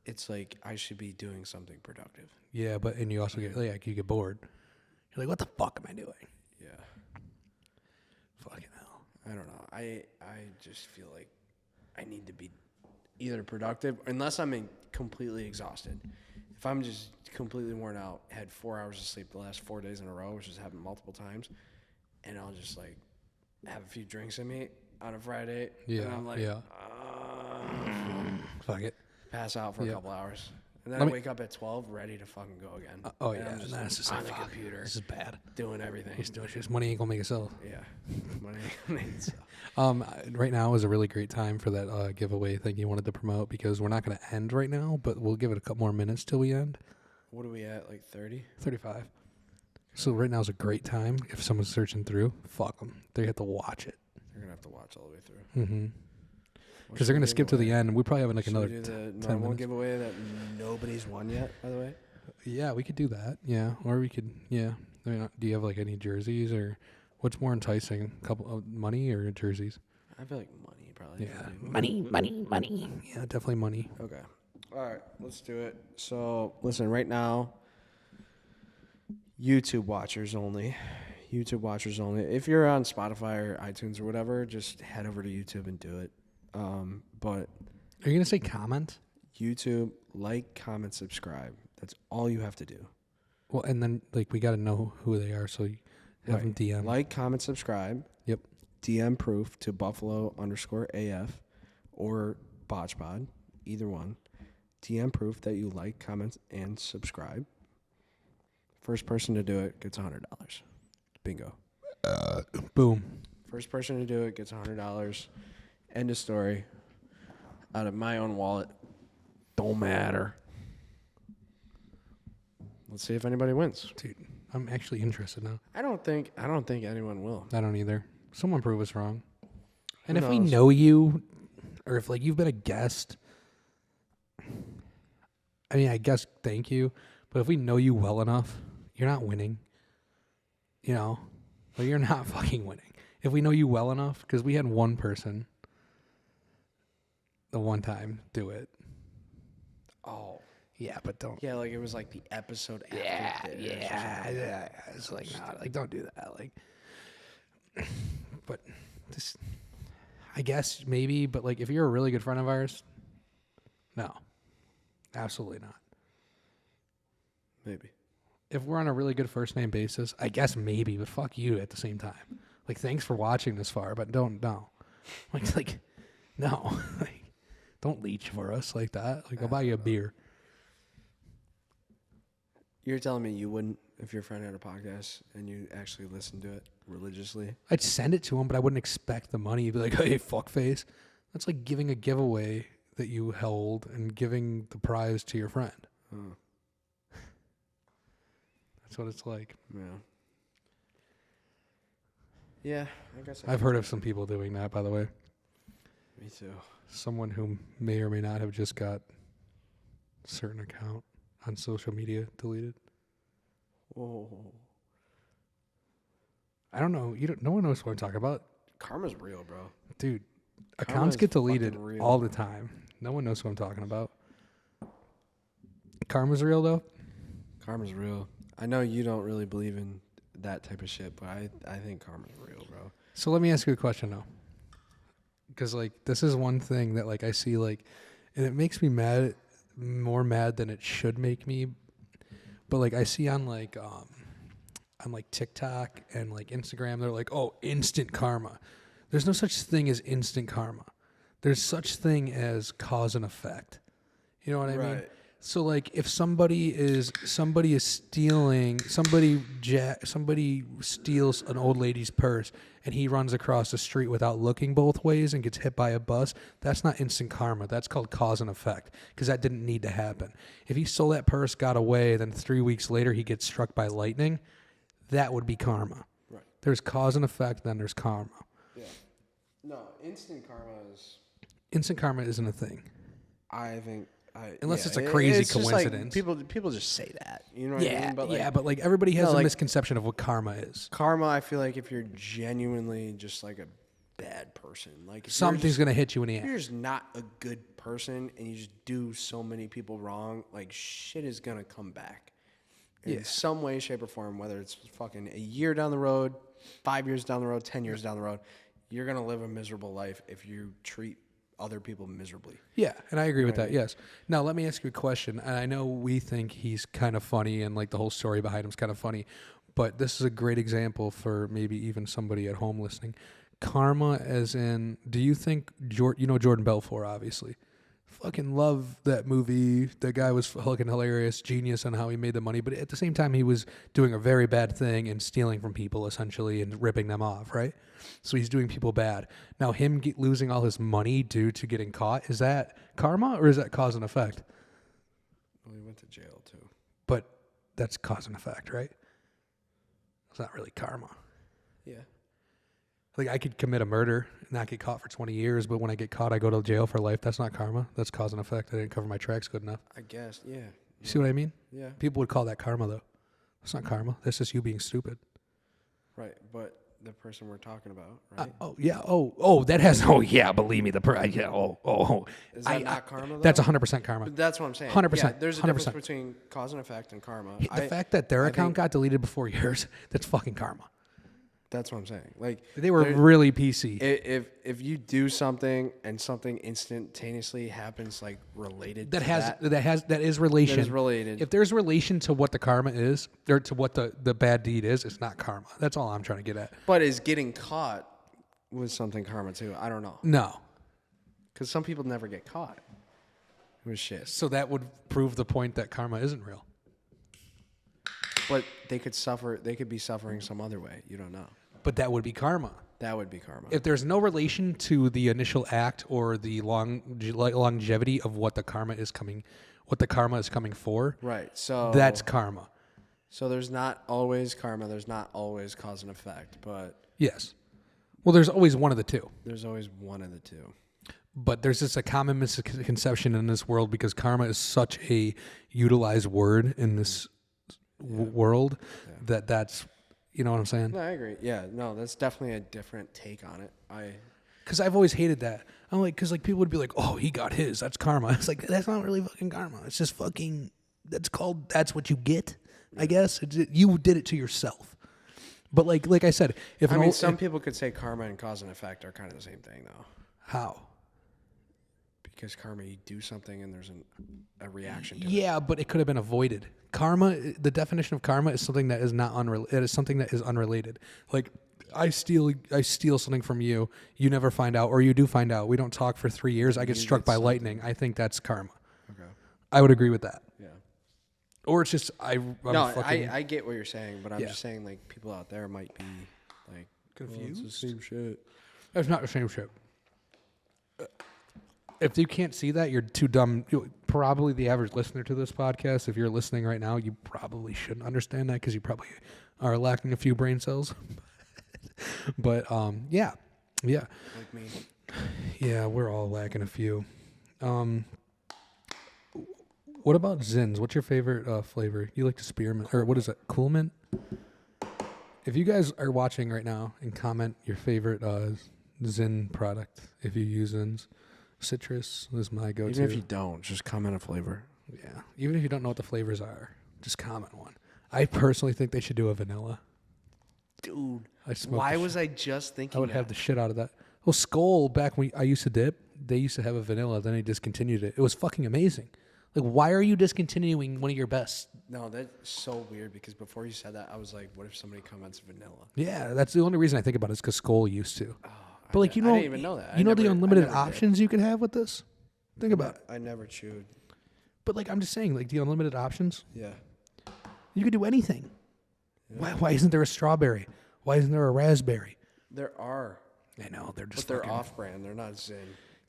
it's like I should be doing something productive. Yeah, and you also you get bored. You're like, what the fuck am I doing? Yeah. Fucking hell. I don't know. I just feel like I need to be either productive, unless I'm completely exhausted. If I'm just completely worn out, had 4 hours of sleep the last 4 days in a row, which has happened multiple times, and I'll just like have a few drinks in me on a Friday. Yeah. And I'm like, Fuck it. pass out for a couple hours. And then I wake up at 12, ready to fucking go again. And I'm just that's just on like, the fuck, computer, this is bad. doing everything. He's doing shit. Money ain't gonna make itself. Yeah. Money makes Right now is a really great time for that giveaway thing you wanted to promote because we're not going to end right now, but we'll give it a couple more minutes till we end. What are we at, like 30? 35. So right now is a great time. If someone's searching through, fuck them. They have to watch it. They're going to have to watch all the way through. Mm-hmm. Because they're going to skip to the end. We probably have like Should another we do the 10 normal minutes. giveaway that nobody's won yet, by the way? Yeah, we could do that. Yeah. Or we could, yeah. I mean, do you have like any jerseys or what's more enticing? A couple of money or jerseys? I feel like money, probably. Yeah. Money. Yeah, definitely money. Okay. All right, let's do it. So, listen, right now, YouTube watchers only. YouTube watchers only. If you're on Spotify or iTunes or whatever, just head over to YouTube and do it. But Are you going to say comment? YouTube, like, comment, subscribe. That's all you have to do. Well, and then, like, we got to know who they are, so you have them DM. Like, comment, subscribe. Yep. DM proof to Buffalo_AF or BotchPod, either one. DM proof that you like, comment, and subscribe. First person to do it gets $100. Bingo. Boom. First person to do it gets $100. End of story. Out of my own wallet. Don't matter. Let's see if anybody wins. Dude, I'm actually interested now. I don't think anyone will. I don't either. Someone prove us wrong. And Who if we knows? know you, or if like you've been a guest, I mean, I guess thank you. But if we know you well enough, you're not winning. You know, but you're not fucking winning. If we know you well enough, because we had one person, the one time, do it. Oh. Yeah, but don't. Yeah, like it was like the episode after this or something. Yeah. It's like, nah, like don't do that. Like, but this, I guess maybe, but like if you're a really good friend of ours, no, absolutely not. Maybe. If we're on a really good first name basis, I guess maybe, but fuck you at the same time. Like, thanks for watching this far, but don't, no. Like, no. Like, don't leech for us like that. Like, I'll buy you a beer. You're telling me you wouldn't if your friend had a podcast and you actually listened to it religiously? I'd send it to him, but I wouldn't expect the money. You'd be like, hey, fuckface. That's like giving a giveaway that you held and giving the prize to your friend. Oh. That's what it's like. Yeah. Yeah, I guess I've heard of some people doing that, by the way. Me too. Someone who may or may not have just got a certain account on social media deleted. Whoa. I don't know. No one knows what I'm talking about. Karma's real, bro. Dude, Karma accounts is get deleted fucking real. all the time. No one knows what I'm talking about. Karma's real, though? Karma's real. I know you don't really believe in that type of shit, but I think karma's real, bro. So let me ask you a question, though. Because, like, this is one thing that, like, I see, like, and it makes me mad, more mad than it should make me. But, like, I see on, like, TikTok and, like, Instagram, they're like, oh, instant karma. There's no such thing as instant karma. There's such thing as cause and effect. You know what I mean? So like if somebody is stealing, somebody steals an old lady's purse and he runs across the street without looking both ways and gets hit by a bus, that's not instant karma. That's called cause and effect because that didn't need to happen. If he stole that purse, got away, then 3 weeks later he gets struck by lightning, that would be karma. Right. There's cause and effect, then there's karma. Yeah. No, instant karma isn't a thing. I think unless it's a crazy it's coincidence. Just like people just say that. You know what I mean? But like everybody has a misconception of what karma is. Karma, I feel like if you're genuinely just like a bad person, like if something's gonna hit you in the if ass. you're just not a good person and you just do so many people wrong, like shit is gonna come back in some way, shape, or form. Whether it's fucking a year down the road, 5 years down the road, 10 years down the road, you're gonna live a miserable life if you treat other people miserably. Yeah, and I agree with that, yes. Now, let me ask you a question. And I know we think he's kind of funny and like the whole story behind him is kind of funny, but this is a great example for maybe even somebody at home listening. Karma as in, do you think, you know Jordan Belfort, obviously. Fucking love that movie. That guy was fucking hilarious, genius on how he made the money, but at the same time, he was doing a very bad thing and stealing from people, essentially, and ripping them off, right? So he's doing people bad. Now, him losing all his money due to getting caught, is that karma or is that cause and effect? Well, he went to jail, too. But that's cause and effect, right? It's not really karma. Yeah. Like, I could commit a murder and not get caught for 20 years, but when I get caught, I go to jail for life. That's not karma. That's cause and effect. I didn't cover my tracks good enough. I guess, yeah. You see what I mean? Yeah. People would call that karma, though. That's not karma. That's just you being stupid. Right, but the person we're talking about, right? That has, believe me, Is that not karma, though? That's 100% karma. But that's what I'm saying. 100%. Yeah, there's a difference 100%. between cause and effect and karma. The fact that their account got deleted before yours, that's fucking karma. That's what I'm saying. Like They were really PC. if you do something and something instantaneously happens like related That to is relation. that is related. If there's relation to what the karma is, or to what the bad deed is, it's not karma. That's all I'm trying to get at. But is getting caught with something karma too? I don't know. No. Because some people never get caught with shit. So that would prove the point that karma isn't real. But they could suffer. They could be suffering some other way. You don't know. But that would be karma. That would be karma. If there's no relation to the initial act or the longevity of what the karma is coming for, Right. So that's karma. So there's not always karma. There's not always cause and effect. But Yes. Well, there's always one of the two. there's always one of the two. But there's just a common misconception in this world because karma is such a utilized word in this world that's, you know what I'm saying? No, I agree. Yeah. No, that's definitely a different take on it. Because I've always hated that. I'm like, because like people would be like, oh, he got his. That's karma. It's like, that's not really fucking karma. It's just fucking, that's what you get, I guess. You did it to yourself. But like I said, some people could say karma and cause and effect are kind of the same thing, though. How? Because karma, you do something and there's a reaction to it. Yeah, but it could have been avoided. Karma, the definition of karma is something that is not unrelated. It is something that is unrelated. Like I steal something from you, you never find out, or you do find out. We don't talk for 3 years. I get struck by lightning. I think that's karma. Okay. I would agree with that. Yeah. Or it's just I get what you're saying, but I'm just saying like people out there might be like confused. Oh, it's the same shit. It's not the same shit. If you can't see that, you're too dumb. Probably the average listener to this podcast, if you're listening right now, you probably shouldn't understand that because you probably are lacking a few brain cells. But yeah. Like me. Yeah, we're all lacking a few. What about Zins? What's your favorite flavor? You like the spearmint, or what is it? Cool mint? If you guys are watching right now and comment your favorite Zin product, if you use Zins. Citrus is my go-to. Even if you don't, just comment a flavor. Yeah. Even if you don't know what the flavors are, just comment one. I personally think they should do a vanilla. Dude, why was I just thinking I would have the shit out of that. Well, Skull, back when I used to dip, they used to have a vanilla, then they discontinued it. It was fucking amazing. Like, why are you discontinuing one of your best? No, that's so weird because before you said that, I was like, what if somebody comments vanilla? Yeah, that's the only reason I think about it is because Skull used to. Oh, but like, I didn't even know that. You know the unlimited options you could have with this? Think about it. I never chewed. But like, I'm just saying, like the unlimited options, Yeah. you could do anything. Yeah. Why isn't there a strawberry? Why isn't there a raspberry? There are. I know, they're just But they're off-brand. They're not Zin.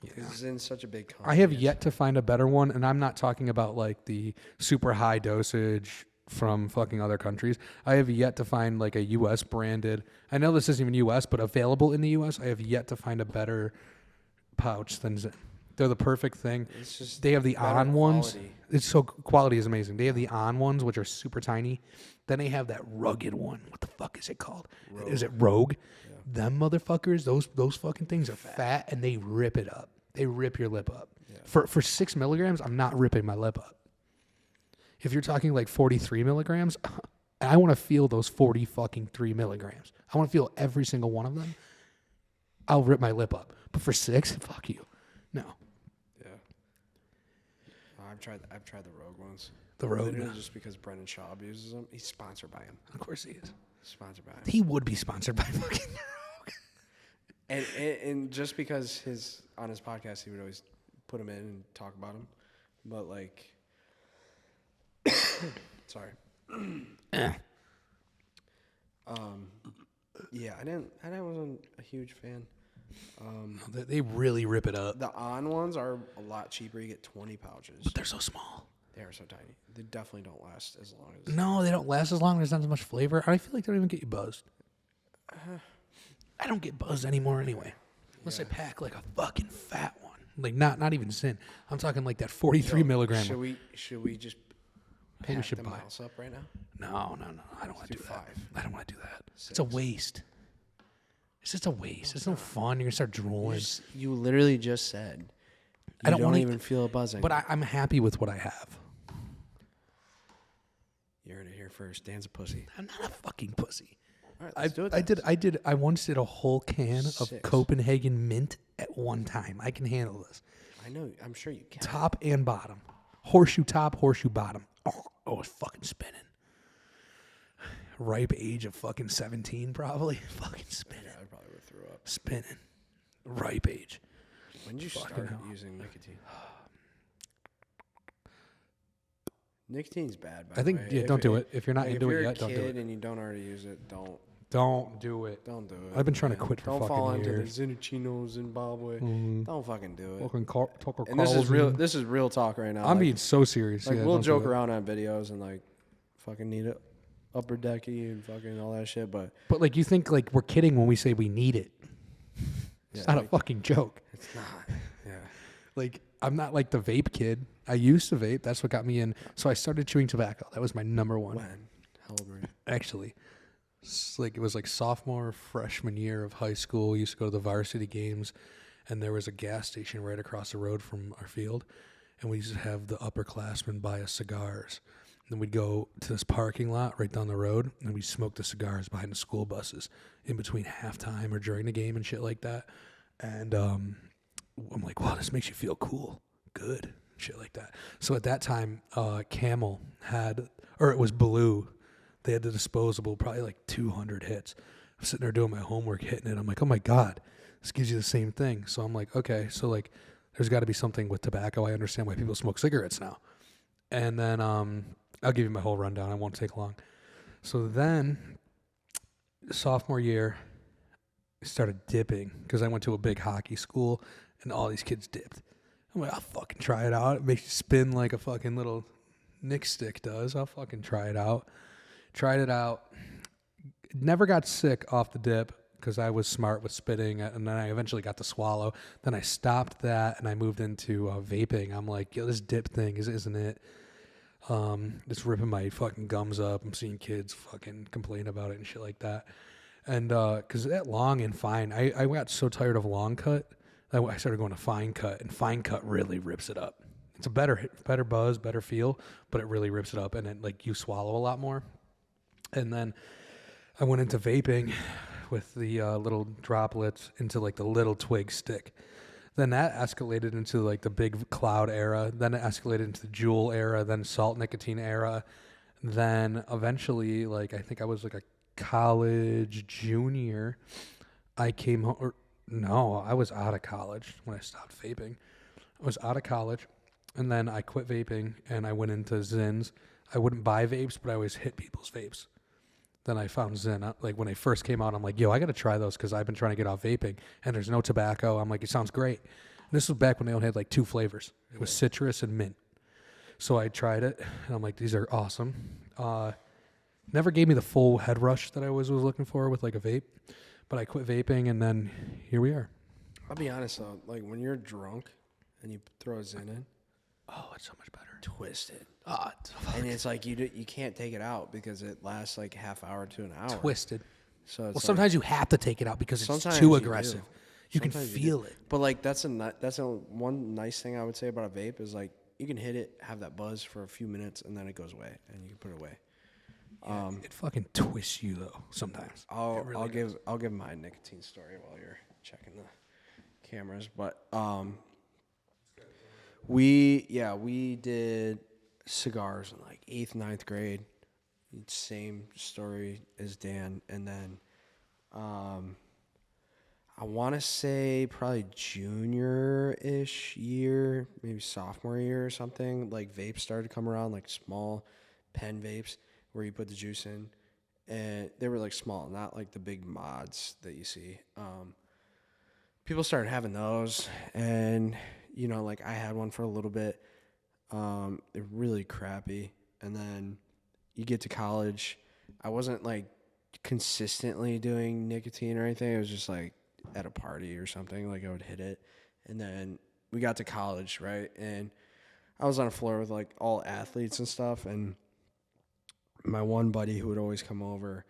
Because Zin's such a big company. I have yet to find a better one, and I'm not talking about like the super high dosage from fucking other countries. I have yet to find like a U.S. branded. I know this isn't even U.S., but available in the U.S. I have yet to find a better pouch than Zin. They're the perfect thing. It's just they have the on ones. quality. It's so quality is amazing. They have the on ones, which are super tiny. Then they have that rugged one. What the fuck is it called? Rogue. Is it Rogue? Yeah. Them motherfuckers, those fucking things are fat and they rip it up. They rip your lip up. Yeah. For 6 milligrams, I'm not ripping my lip up. If you're talking like 43 milligrams, I want to feel those 40 fucking 3 milligrams. I want to feel every single one of them. I'll rip my lip up. But for 6, fuck you. No. Yeah. I've tried the Rogue ones. The Rogue. Literally just because Brendan Schaub uses them. He's sponsored by him. Of course he is. Sponsored by him. He would be sponsored by fucking Rogue. And just because on his podcast he would always put him in and talk about him, but like, sorry. Yeah, I wasn't a huge fan. They really rip it up. The on ones are a lot cheaper. You get 20 pouches. But they're so small. They are so tiny. They definitely don't last as long as. No, they don't last as long. There's not as much flavor. I feel like they don't even get you buzzed. I don't get buzzed anymore anyway. Unless I pack like a fucking fat one. Like not even Zin. I'm talking like that 43 milligram. Should we just Maybe we pack should the buy mouse up right now? No. I don't want to do that. 5. I don't want to do that. 6. It's a waste. It's just a waste. It's no fun. You're gonna start drooling. You literally just said. I don't even feel a buzzing. But I'm happy with what I have. You heard it here first. Dan's a pussy. I'm not a fucking pussy. All right, let's do it. I once did a whole can of 6. Copenhagen mint at one time. I can handle this. I know. I'm sure you can. Top and bottom. Horseshoe top, horseshoe bottom. Oh, it's fucking spinning. Ripe age of fucking 17, probably. Fucking spinning. Yeah, I probably would have threw up. Spinning. Ripe age. When did you Fucking start using nicotine? Nicotine's bad. By I think, the way. don't do it. If you're not Like, into if it you're yet, a don't do kid it. and you don't already use it, don't Do it. do it. I've been trying to quit for don't fucking fall years. into the Zinachino Zimbabwe. Don't fucking do it. Fucking Tucker And this is Carlson. real. This is real talk right now. I'm like, being so serious. like yeah, we'll don't do joke it. around on videos and like fucking need it, upper decky and fucking all that shit. But But like you think like we're kidding when we say we need it. It's not a fucking joke. It's not. Yeah. Like I'm not like the vape kid. I used to vape. That's what got me in. So I started chewing tobacco. That was my number one. When? How old were you? Actually, it was like sophomore, freshman year of high school. We used to go to the varsity games, and there was a gas station right across the road from our field, and we used to have the upperclassmen buy us cigars. And then we'd go to this parking lot right down the road, and we'd smoke the cigars behind the school buses in between halftime or during the game and shit like that. And I'm like, wow, this makes you feel cool, good, shit like that. So at that time, Camel had, or it was Blue. They had the disposable, probably like 200 hits. I'm sitting there doing my homework, hitting it. I'm like, oh my God, this gives you the same thing. So I'm like, okay, so like there's got to be something with tobacco. I understand why people smoke cigarettes now. And then I'll give you my whole rundown. It won't take long. So then sophomore year, I started dipping because I went to a big hockey school and all these kids dipped. I'm like, I'll fucking try it out. It makes you spin like a fucking little Nick stick does. I'll fucking try it out. Tried it out. Never got sick off the dip because I was smart with spitting, and then I eventually got to swallow. Then I stopped that, and I moved into vaping. I'm like, yo, this dip thing, isn't it? Just ripping my fucking gums up. I'm seeing kids fucking complain about it and shit like that. And because that long and fine, I got so tired of long cut, I started going to fine cut, and fine cut really rips it up. It's a better buzz, better feel, but it really rips it up, and it, like you swallow a lot more. And then I went into vaping with the little droplets into like the little twig stick. Then that escalated into like the big cloud era. Then it escalated into the Juul era, then salt nicotine era. Then eventually, like I think I was like a college junior. I came home, or no, I was out of college when I stopped vaping. I was out of college, and then I quit vaping and I went into Zins. I wouldn't buy vapes, but I always hit people's vapes. Then I found Zyn. Like when they first came out, I'm like, yo, I got to try those because I've been trying to get off vaping and there's no tobacco. I'm like, it sounds great. And this was back when they only had like 2 flavors. It was citrus and mint. So I tried it and I'm like, these are awesome. Never gave me the full head rush that I was looking for with like a vape, but I quit vaping and then here we are. I'll be honest though, like when you're drunk and you throw a Zyn in, oh, it's so much better. Twisted. Ah, And it's like you can't take it out because it lasts like half hour to an hour. Twisted. So it's Well, sometimes you have to take it out because it's Sometimes too you aggressive. do. You can Sometimes you feel do. it. But like that's a one nice thing I would say about a vape is like you can hit it, have that buzz for a few minutes, and then it goes away, and you can put it away. It fucking twists you though sometimes. I'll give my nicotine story while you're checking the cameras. But we did cigars in like 8th, 9th grade. Same story as Dan, and then I want to say probably junior-ish year, maybe sophomore year or something. Like vapes started to come around, like small pen vapes where you put the juice in, and they were like small, not like the big mods that you see. People started having those, and you know, like I had one for a little bit. They're really crappy, and then you get to college. I wasn't like consistently doing nicotine or anything. It was just like at a party or something, like I would hit it. And then we got to college, right? And I was on a floor with like all athletes and stuff, and my one buddy who would always come over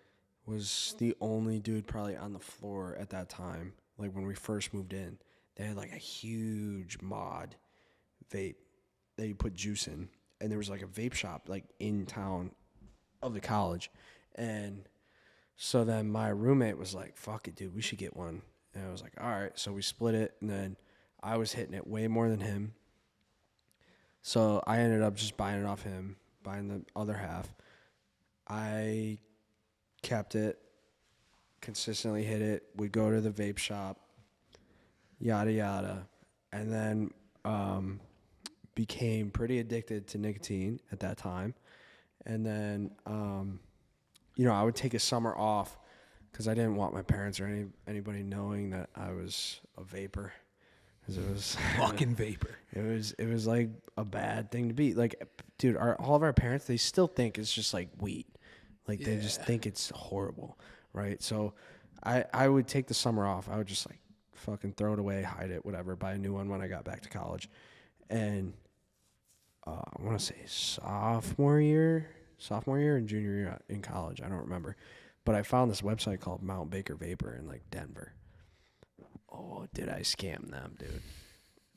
was the only dude probably on the floor at that time. Like when we first moved in, they had like a huge mod vape that you put juice in, and there was like a vape shop like in town of the college. And So then my roommate was like, fuck it, dude, we should get one. And I was like, all right. So we split it, and then I was hitting it way more than him. So I ended up just buying it off him, buying the other half. I kept it, consistently hit it. We'd go to the vape shop, yada, yada. And then became pretty addicted to nicotine at that time. And then, I would take a summer off because I didn't want my parents or anybody knowing that I was a vapor. Because it was Fucking vapor. It was like a bad thing to be. Like, dude, all of our parents, they still think it's just like weed. Like, they just think it's horrible, right? So I would take the summer off. I would just like fucking throw it away, hide it, whatever, buy a new one when I got back to college. And I want to say sophomore year and junior year in college. I don't remember. But I found this website called Mount Baker Vapor in like Denver. Oh, did I scam them, dude?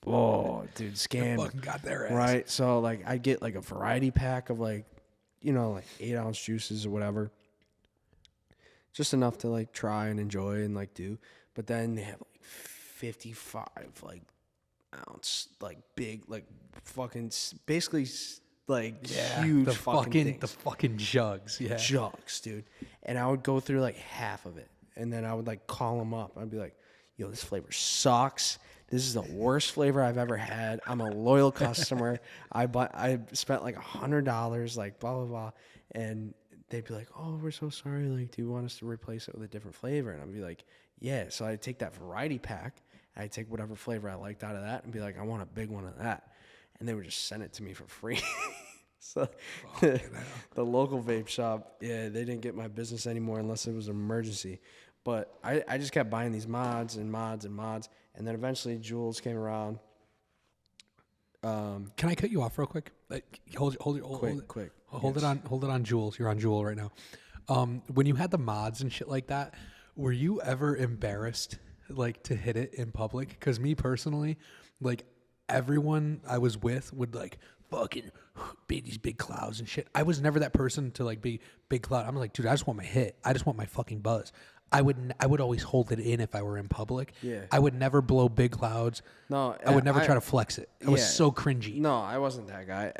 Oh, dude, scam. Fucking got their ass. Right. So like I get like a variety pack of like 8-ounce juices or whatever. Just enough to like try and enjoy and like do. But then they have like 55 like ounce, like big, like fucking basically like huge the fucking things. the fucking jugs. Yeah. Jugs, dude. And I would go through like half of it. And then I would like call them up. I'd be like, yo, this flavor sucks. This is the worst flavor I've ever had. I'm a loyal customer. I spent like $100, like blah, blah, blah. And they'd be like, oh, we're so sorry. Like, do you want us to replace it with a different flavor? And I'd be like, yeah. So I'd take that variety pack. I'd take whatever flavor I liked out of that and be like, I want a big one of that. And they would just send it to me for free. So the local vape shop, they didn't get my business anymore unless it was an emergency. But I just kept buying these mods and mods and mods. And then eventually Jules came around. Can I cut you off real quick? Hold Quick. Hold it on Jules. You're on Jules right now. When you had the mods and shit like that, were you ever embarrassed like to hit it in public? Because me personally, like everyone I was with would like fucking be these big clouds and shit. I was never that person to like be big cloud. I'm like, dude, I just want my hit. I just want my fucking buzz. I would always hold it in if I were in public. Yeah. I would never blow big clouds. No, I would never try to flex it. It was so cringy. No, I wasn't that guy.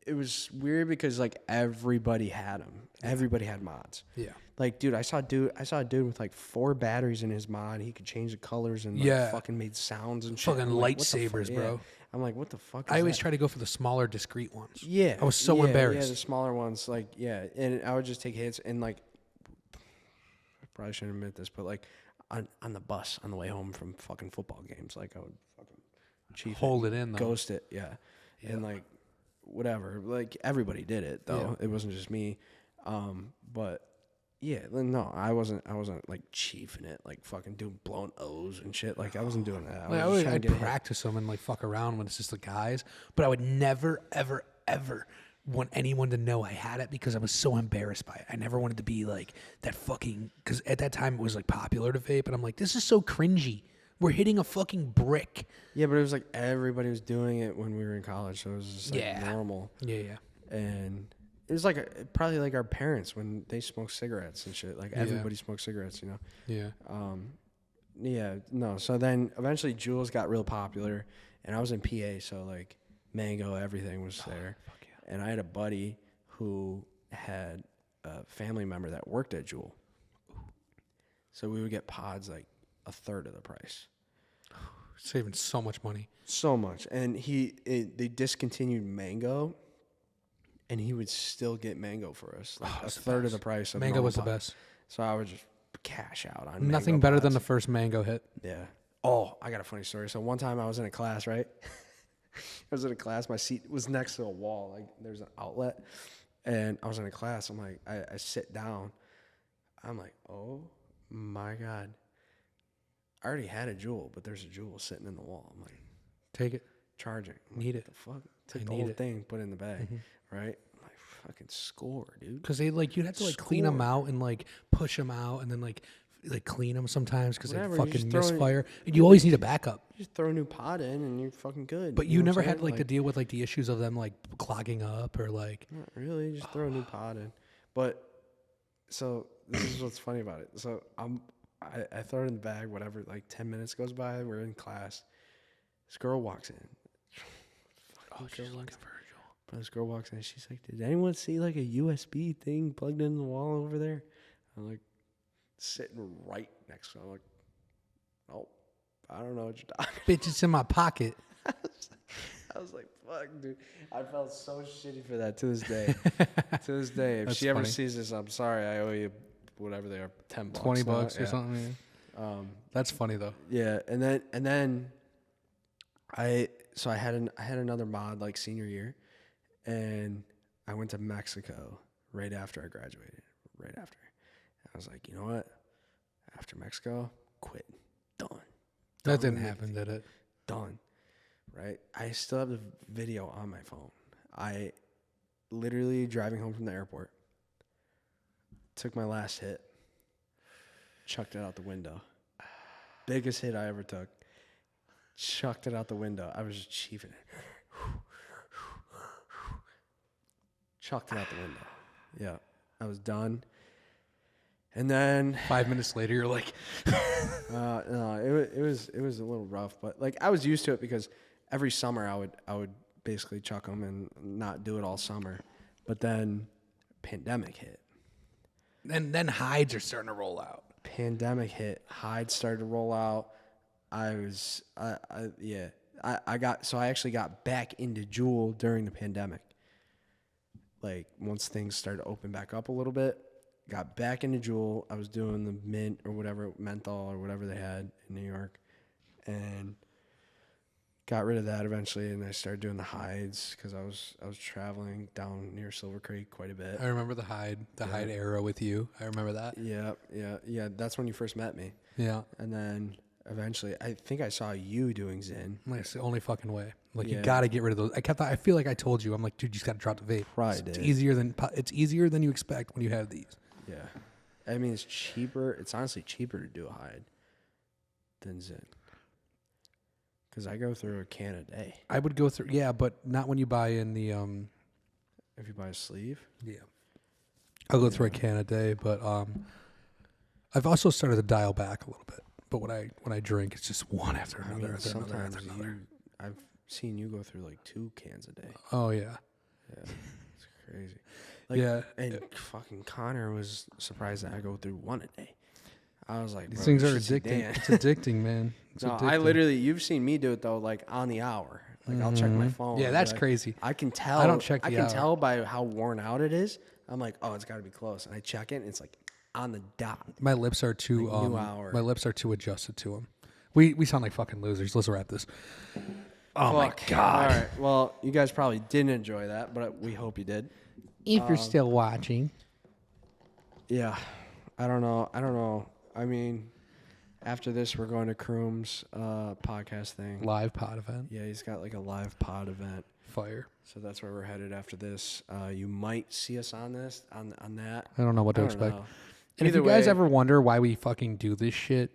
It was weird because like everybody had them. Everybody had mods. Yeah. Like, dude, I saw a dude with like 4 batteries in his mod. He could change the colors and like fucking made sounds and shit. Fucking like, lightsabers, bro. I'm like, what the fuck is I always that? try to go for the smaller, discreet ones. Yeah. I was so embarrassed. Yeah, the smaller ones, like, yeah. And I would just take hits and like, I probably shouldn't admit this, but like on the bus on the way home from fucking football games, like I would fucking chief Hold it in, though. ghost it, yeah. And like whatever, like everybody did it though. It wasn't just me. But yeah, no, I wasn't like chiefing it, like fucking blowing O's and shit. Like I wasn't doing that. I'd practice them and like fuck around when it's just the guys, but I would never, ever, ever want anyone to know I had it because I was so embarrassed by it. I never wanted to be like that fucking, because at that time it was like popular to vape, and I'm like, this is so cringy. We're hitting a fucking brick. Yeah, but it was like everybody was doing it when we were in college, so it was just like normal. Yeah. And it was like probably like our parents when they smoked cigarettes and shit. Like everybody smoked cigarettes, you know. Yeah. No. So then eventually Jules got real popular, and I was in PA, so like Mango, everything was there. Fuck yeah. And I had a buddy who had a family member that worked at Juul. So we would get pods like a third of the price. Saving so much money. So much. And they discontinued Mango, and he would still get Mango for us. Like a third of the price of Mango normal was the pod. best. So I would just cash out on Nothing Mango better pods. than the first Mango hit. Yeah. Oh, I got a funny story. So one time I was in a class, right? I was in a class. My seat was next to a wall. Like there's an outlet. And I was in a class. I'm like, I sit down. I'm like, oh my God. I already had a Juul, but there's a Juul sitting in the wall. I'm like, Take it. charging. I'm Need like, it. What the fuck? Took I the need whole it. thing, put it in the bag, right? I'm like, fucking score, dude. Because they like you'd have to like clean them Score. out and like push them out and then like clean them sometimes because they Whatever, you fucking just throw it- misfire. And you always need a backup. You just throw a new pod in and you're fucking good. But know you what I'm never saying? had like to deal with like the issues of them like clogging up or like. Not really. Just throw a new pod in. But So this is what's funny about it. So I throw it in the bag, whatever, like 10 minutes goes by, we're in class. This girl walks in. She's looking for her Joel. But this girl walks in, she's like, did anyone see like a USB thing plugged in the wall over there? I'm like, sitting right next to her. I'm like, oh, I don't know what you're talking about. Bitch, it's in my pocket. I was like, fuck, dude. I felt so shitty for that to this day. To this day. If That's she ever funny. sees this, I'm sorry. I owe you whatever they are, $10. $20 now. or Yeah. something. Yeah. That's funny though. Yeah, and then I had another mod like senior year, and I went to Mexico right after I graduated. Right after, I was like, you know what? After Mexico, quit, done. That Done didn't with happen, everything. did it? Done. Right. I still have the video on my phone. I literally driving home from the airport, took my last hit, chucked it out the window. Biggest hit I ever took. Chucked it out the window. I was just chiefing it. Chucked it out the window. Yeah. I was done. And then 5 minutes later, you're like, no, it was a little rough, but like I was used to it because every summer I would basically chuck them and not do it all summer. But then pandemic hit. and then hides are starting to roll out. Pandemic hit. Hides started to roll out. I actually got back into Juul during the pandemic. Like once things started to open back up a little bit, got back into Juul. I was doing the mint or whatever, menthol or whatever they had in New York, and got rid of that eventually. And I started doing the hides because I was traveling down near Silver Creek quite a bit. I remember the hide era with you. I remember that. Yeah. That's when you first met me. Yeah. And then eventually, I think I saw you doing Zin. Like, it's the only fucking way. Like Yeah. you got to get rid of those. I feel like I told you. I'm like, dude, you just got to drop the vape. Probably It's did. easier than you expect when you have these. Yeah. I mean, it's cheaper. It's honestly cheaper to do a hide than Zin. Because I go through a can a day. I would go through, yeah, but not when you buy in the If you buy a sleeve. Yeah. I'll go through a can a day, but I've also started to dial back a little bit. But when I drink, it's just one after I another, mean, after sometimes another. I've seen you go through like 2 cans a day. Oh yeah. Yeah. It's crazy. Like, Yeah. And fucking Connor was surprised that I go through 1 a day. I was like, These bro, things you are should see addicting. Dan. It's addicting, man. It's No, addicting. you've seen me do it though, like on the hour. Like I'll check my phone. Yeah, and be that's like, crazy. I can tell. I don't check I the can hour. tell by how worn out it is. I'm like, oh, it's got to be close, and I check it, and it's like on the dot. My lips are too Like new hour. my lips are too adjusted to them. We sound like fucking losers. Let's wrap this. Oh my god. All right. Well, you guys probably didn't enjoy that, but we hope you did. If you're still watching. Yeah. I don't know. I mean, after this, we're going to Kroom's podcast thing. Live pod event. Yeah, he's got like a live pod event. Fire. So that's where we're headed after this. You might see us on this, on that. I don't know what to I don't expect. know. And if Either you guys way- ever wonder why we fucking do this shit,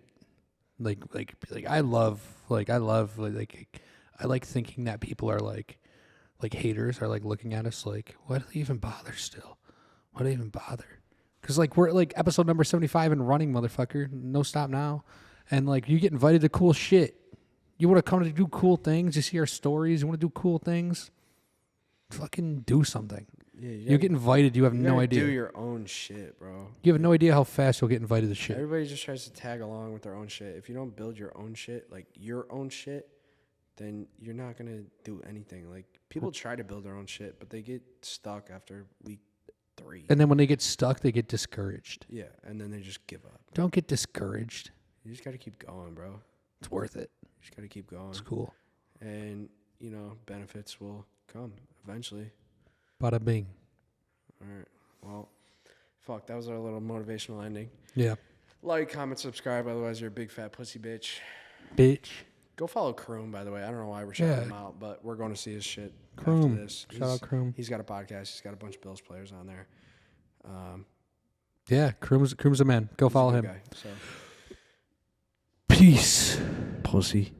I like thinking that people are like haters are like looking at us like, why do they even bother still? Why do they even bother? Because like we're like episode number 75 and running, motherfucker. No stop now. And like you get invited to cool shit. You want to come to do cool things. You see our stories. You want to do cool things. Fucking do something. Yeah, You get invited. You have you no gotta idea. do your own shit, bro. You have no idea how fast you'll get invited to shit. Everybody just tries to tag along with their own shit. If you don't build your own shit, like your own shit, then you're not gonna do anything. Like people try to build their own shit, but they get stuck after week 3. And then when they get stuck, they get discouraged. Yeah, and then they just give up. Don't get discouraged. You just gotta keep going, bro. It's worth it. You just gotta keep going, It's cool. and benefits will come eventually. Bada bing. All right. Well, fuck. That was our little motivational ending. Yeah. Like, comment, subscribe. Otherwise, you're a big fat pussy bitch. Bitch. Go follow Kroom, by the way. I don't know why we're shouting Yeah. him out, but we're going to see his shit Kroom. after this. Shout out Kroom. He's got a podcast. He's got a bunch of Bills players on there. Yeah. Kroom's a man. Go He's a follow good him. guy, so. Peace. Pussy.